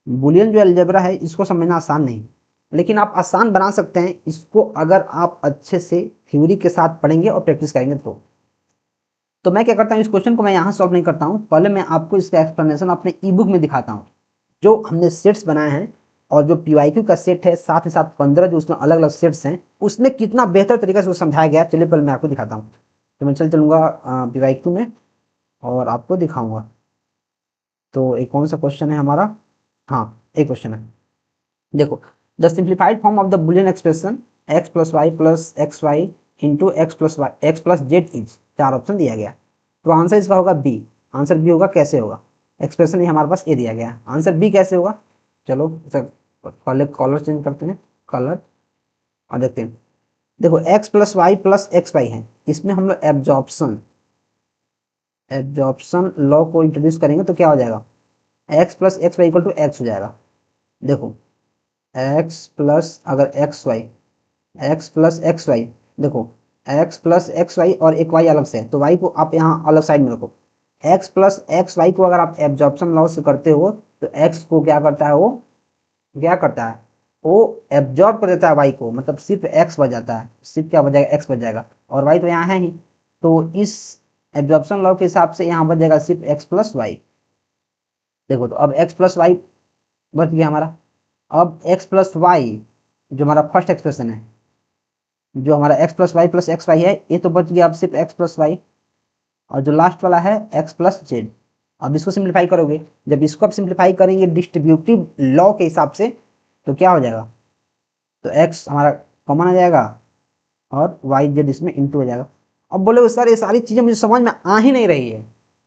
बुलियन जो अलजेब्रा है इसको समझना आसान नहीं, लेकिन आप आसान बना सकते हैं इसको अगर आप अच्छे से थ्योरी के साथ पढ़ेंगे और प्रैक्टिस करेंगे तो मैं क्या करता हूँ, इस क्वेश्चन को मैं यहाँ सॉल्व नहीं करता हूँ, पहले मैं आपको इसका एक्सप्लेनेशन अपने ई बुक में दिखाता हूँ। जो हमने सेट्स बनाए हैं और जो PYQ का सेट है, साथ ही साथ 15 जो उसमें अलग अलग सेट्स हैं, उसमें कितना बेहतर तरीके से वो समझाया गया। चलिए पहले मैं आपको दिखाता हूँ। तो मैं चलूंगा PYQ में और आपको दिखाऊंगा। तो एक कौन सा क्वेश्चन है हमारा, हाँ एक क्वेश्चन है, देखो, the simplified form of the Boolean expression x plus Y plus X Y into X plus Z is, 4 option दिया गया, तो आंसर इसका होगा बी। आंसर बी होगा, कैसे होगा, एक्सप्रेशन ही हमारे पास ए दिया गया है, आंसर बी कैसे होगा। चलो पहले कलर चेंज करते हैं, कलर, और देखते हैं। देखो x प्लस एक्स वाई है, इसमें हम लोग एब्जॉर्प्शन लॉ को इंट्रोड्यूस करेंगे तो क्या हो जाएगा, x plus X Y equal to X हो जाएगा। देखो x प्लस अगर एक्स प्लस एक्स वाई, देखो x प्लस एक्स वाई और एक y अलग से है, तो y को आप यहाँ अलग साइड में रखो। x प्लस एक्स वाई को अगर आप एब्जॉर्प्शन लॉ से करते हो तो x को क्या करता है, वो एब्जॉर्ब कर देता है y को, मतलब सिर्फ x बच जाता है, सिर्फ क्या बच जाएगा, x बच जाएगा, और y तो यहाँ है ही, तो इस एब्जॉर्प्शन लॉ के हिसाब से यहाँ बच जाएगा सिर्फ x प्लस वाई। देखो तो अब x प्लस वाई बच गया हमारा। अब x प्लस वाई जो हमारा फर्स्ट एक्सप्रेशन है, जो हमारा x प्लस वाई है, ये तो बच गया अब सिर्फ x प्लस वाई, और जो लास्ट वाला है x प्लस जेड। अब इसको सिंप्लीफाई करोगे, जब इसको आप सिंप्लीफाई करेंगे डिस्ट्रीब्यूटिव लॉ के हिसाब से तो क्या हो जाएगा, तो x हमारा कॉमन आ जाएगा और y जेड इसमें इंटू हो जाएगा। अब बोले सर ये सारी चीजें मुझे समझ में आ ही नहीं रही है,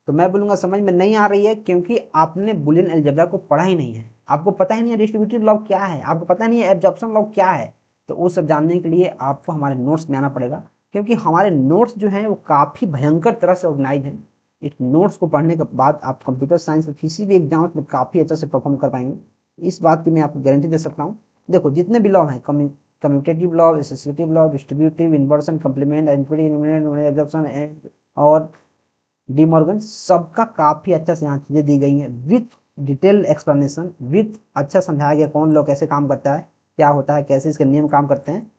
तो मैं बोलूंगा समझ में नहीं आ रही है क्योंकि आपने बुलियन अलजेब्रा को पढ़ा ही नहीं है, आपको पता ही नहीं है डिस्ट्रीब्यूटिव लॉ क्या है, आपको पता नहीं है एब्जॉर्प्शन लॉ क्या है। तो वो सब जानने के लिए आपको हमारे नोट्स में आना पड़ेगा, क्योंकि हमारे नोट्स जो हैं वो काफी भयंकर तरह से ऑर्गेनाइज हैं। इस नोट्स को पढ़ने के बाद आप कंप्यूटर साइंस में किसी भी एग्जाम में काफी अच्छे से परफॉर्म कर पाएंगे, इस बात की मैं आपको गारंटी दे सकता हूँ। देखो जितने भी लॉ हैं, commutative law, associative law, distributive, inversion, complement, and और डी मॉर्गन, सबका काफी अच्छा से यहाँ चीजें दी गई हैं विथ डिटेल एक्सप्लेनेशन, विथ अच्छा समझाया गया कौन लॉ कैसे काम करता है, क्या होता है, कैसे इसके नियम काम करते हैं।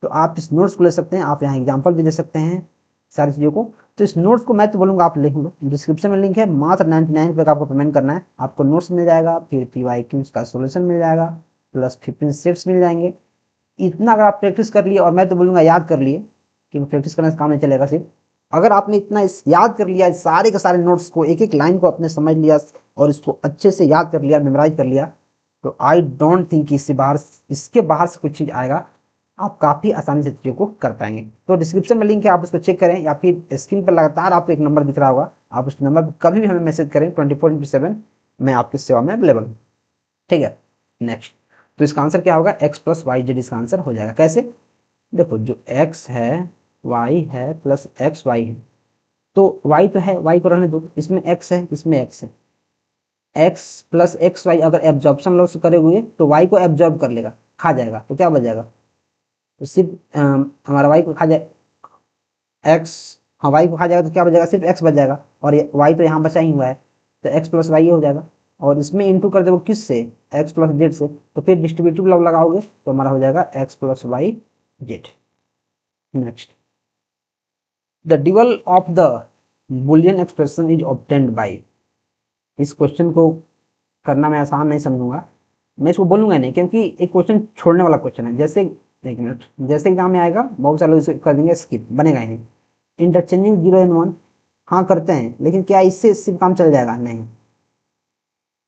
तो आप इस नोट्स को ले सकते हैं, आप यहाँ एग्जाम्पल भी दे सकते हैं सारी चीज़ों को। तो इस नोट्स को मैं तो बोलूँगा आप लिख लो, डिस्क्रिप्शन में लिंक है, मात्र 99 रुपये का आपको पेमेंट करना है, आपको नोट्स मिल जाएगा, फिर PYQ का सोल्यूशन मिल जाएगा, प्लस 15 सेट्स मिल जाएंगे। इतना अगर आप प्रैक्टिस कर लिए, और मैं तो बोलूँगा याद कर लिए, कि प्रैक्टिस करने से काम नहीं चलेगा सिर्फ, अगर आपने इतना याद कर लिया, सारे के सारे नोट्स को, एक एक लाइन को आपने समझ लिया और इसको अच्छे से याद कर लिया, मेमोराइज कर लिया, तो आई डोंट थिंक इसके बाहर से कुछ चीज़ आएगा। आप काफ़ी आसानी से चीज़ों को कर पाएंगे। तो डिस्क्रिप्शन में लिंक है, आप उसको चेक करें, या फिर स्क्रीन पर लगातार आपको एक नंबर दिख रहा होगा, आप उस नंबर पर कभी भी हमें मैसेज करें। 24/7 मैं आपकी सेवा में अवेलेबल हूँ। ठीक है, नेक्स्ट। तो इसका आंसर क्या होगा? x प्लस वाई जेड इसका आंसर हो जाएगा। कैसे? देखो, जो x है, y है प्लस एक्स वाई है, तो y तो है, y को रहने दो, इसमें x है, इसमें x है। x प्लस एक्स वाई अगर एब्जॉर्प्शन लॉस करे हुए तो y को एब्जॉर्ब कर लेगा, खा जाएगा, तो क्या बच जाएगा? तो सिर्फ हमारा y को खा जाए x, हाँ y को खा जाएगा तो क्या बच जाएगा? सिर्फ x बच जाएगा, और y तो यहाँ बचा ही हुआ है, तो x प्लस वाई हो जाएगा। और इसमें इंटू कर दो किस से? x प्लस जेड से, तो फिर डिस्ट्रीब्यूटिव लॉ लगाओगे तो हमारा हो जाएगा x plus Y Z. Next, the dual of the Boolean expression is obtained by. इस क्वेश्चन को करना मैं आसान नहीं समझूंगा, मैं इसको बोलूंगा नहीं, क्योंकि एक क्वेश्चन छोड़ने वाला क्वेश्चन है। जैसे, एक मिनट, जैसे एग्जाम में आएगा बहुत सारे लोग इसे कर देंगे स्किप, बनेगा ही नहीं। इंटरचेंजिंग 0 एंड 1, हाँ करते हैं, लेकिन क्या इससे सिर्फ काम चल जाएगा? नहीं।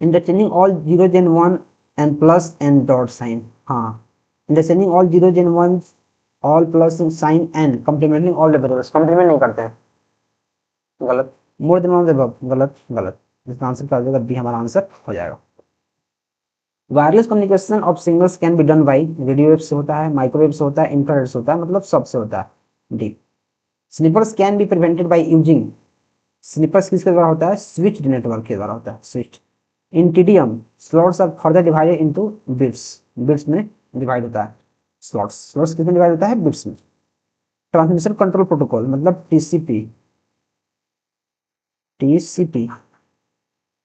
Interchanging all 0 and 1 and plus and dot sign, हाँ। Interchanging all 0 and 1 all plus sign and complementing all variables, complement नहीं करते हैं, गलत। मोर देन वन अबव, गलत गलत। इसका आंसर क्या हो जाएगा? बी हमारा आंसर हो जाएगा। Wireless communication of signals can be done by radio wave से होता है, माइक्रोवेव से होता है, इंफ्रारेड से होता है, मतलब सबसे होता है। D. Snipers can be prevented by using, snipers किसके द्वारा होता है? स्विच्ड नेटवर्क के द्वारा होता है, switched. In TDM slots are further divided into bits, bits में डिवाइड होता है स्लॉट्स, स्लॉट्स किसमें डिवाइड होता है? बिट्स में। ट्रांसमिशन कंट्रोल प्रोटोकॉल मतलब TCP, TCP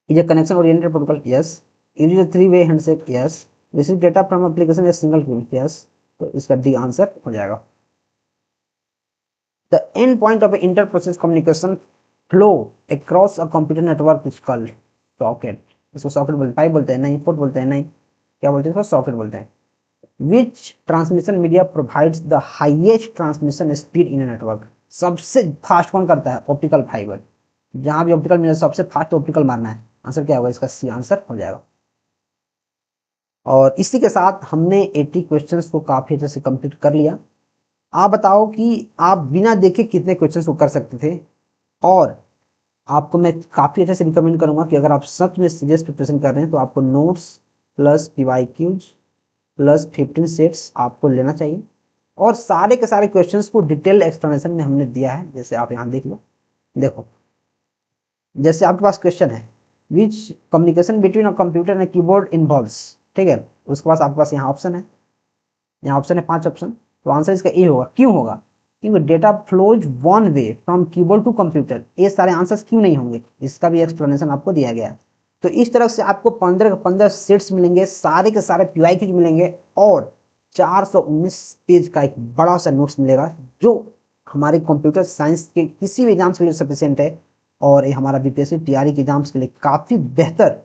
is a connection oriented protocol, yes. It is a three-way handshake, yes. Receive data from application a single queue, yes. तो इसका डी आंसर हो जाएगा। The end point of inter process communication flow across a computer network is called socket. इसको सॉकेट बोलते हैं, बोलते हैं नहीं, पोर्ट बोलते हैं नहीं, क्या बोलते हैं? इसको सॉकेट बोलते हैं। Which transmission media provides the highest transmission speed in a network? सबसे फास्ट कौन करता है? Optical fibre. जहां भी ऑप्टिकल मिले सबसे फास्ट ऑप्टिकल मारना है। आंसर क्या होगा? इसका सी आंसर हो जाएगा। और इसी के साथ हमने 80 क्वेश्चंस को काफी अच्छे से कंप्लीट कर लिया। आप बताओ कि आप बिना देखे कितने क्वेश्चंस को कर सकते थे, और आपको मैं काफी अच्छे से रिकमेंड करूंगा कि अगर आप सच में सीरियस प्रिपरेशन कर रहे हैं तो आपको notes plus PYQs plus 15 sets आपको लेना चाहिए। और सारे के सारे क्वेश्चंस को डिटेल एक्सप्लेनेशन में हमने दिया है, जैसे आप यहाँ देख लो। देखो, जैसे आपके पास क्वेश्चन है which communication between a computer and keyboard involves, ठीक है, उसके पास आपके पास यहाँ ऑप्शन है, यहाँ ऑप्शन है 5 ऑप्शन, तो आंसर इसका ए होगा। क्यों होगा? क्योंकि data flows one way from keyboard to computer. ये सारे आंसर्स क्यों नहीं होंगे, इसका भी एक्सप्लेनेशन आपको दिया गया है। तो इस तरह से आपको 15 के 15 सेट्स मिलेंगे, सारे के सारे पीवाईक्यूज मिलेंगे, और 419 पेज का एक बड़ा सा नोट्स मिलेगा, जो हमारे कंप्यूटर साइंस के किसी भी एग्जाम्स के लिए सफिशियंट है। और ये हमारा बीपीएससी टीआरई के एग्जाम्स के लिए काफी बेहतर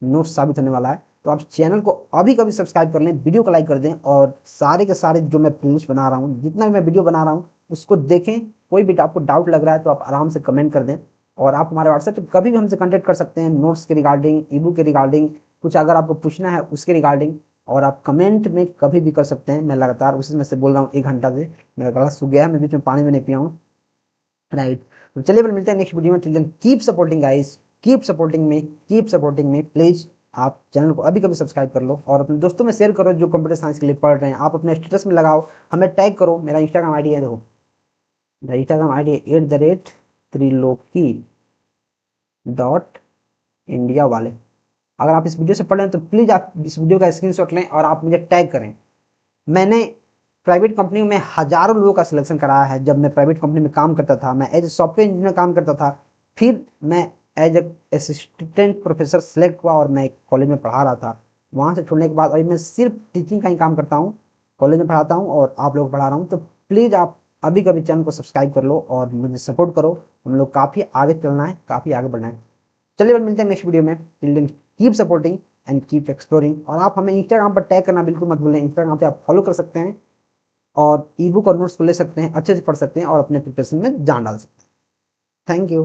नोट्स साबित होने वाला है। तो आप चैनल को अभी कभी सब्सक्राइब कर लें, वीडियो को लाइक कर दें, और सारे के सारे जो मैं प्लेलिस्ट बना रहा हूँ, जितना भी मैं वीडियो बना रहा हूँ, उसको देखें। कोई भी आपको डाउट लग रहा है तो आप आराम से कमेंट कर दें। और आप हमारे व्हाट्सएप पर कभी भी हमसे कॉन्टेक्ट कर सकते हैं, नोट्स के रिगार्डिंग, ईबुक के रिगार्डिंग, कुछ अगर आपको पूछना है उसके रिगार्डिंग। और आप कमेंट में कभी भी कर सकते हैं। मैं लगातार उसी में से बोल रहा हूँ, 1 घंटा से मेरा गला सूख गया है, मैं बीच में पानी में नहीं पिया हूँ, राइट। तो चलिए फिर मिलते हैं नेक्स्ट वीडियो में। Till then keep supporting guys, keep supporting me, keep supporting me. Please आप चैनल को अभी कभी सब्सक्राइब कर लो, और अपने दोस्तों में शेयर करो जो कंप्यूटर साइंस के लिए पढ़ रहे हैं। आप अपने स्टेटस में लगाओ, हमें टैग करो। मेरा इंस्टाग्राम आईडी है, देखो मेरा इंस्टाग्राम आईडी है @triloki.india वाले। अगर आप इस वीडियो से पढ़ रहे हैं तो प्लीज आप इस वीडियो का स्क्रीनशॉट लें और आप मुझे टैग करें। मैंने प्राइवेट कंपनी में हजारों लोगों का सिलेक्शन कराया है। जब मैं प्राइवेट कंपनी में काम करता था, मैं एज ए सॉफ्टवेयर इंजीनियर काम करता था, फिर मैं as a assistant professor select हुआ और मैं कॉलेज में पढ़ा रहा था। वहाँ से छोड़ने के बाद अभी मैं सिर्फ टीचिंग का ही काम करता हूँ, कॉलेज में पढ़ाता हूँ और आप लोग पढ़ा रहा हूँ। तो प्लीज़ आप अभी कभी चैनल को सब्सक्राइब कर लो और मुझे सपोर्ट करो। हम लोग काफ़ी आगे चलना है, काफ़ी आगे बढ़ना है। चलिए मिलते हैं नेक्स्ट वीडियो में। Till then keep supporting and keep exploring. और आप हमें इंस्टाग्राम पर टैग करना बिल्कुल मत भूलें। इंस्टाग्राम पे आप फॉलो कर सकते हैं और ई बुक और नोट्स को ले सकते हैं, अच्छे से पढ़ सकते हैं और अपने प्रिपरेशन में जान डाल सकते हैं। Thank you.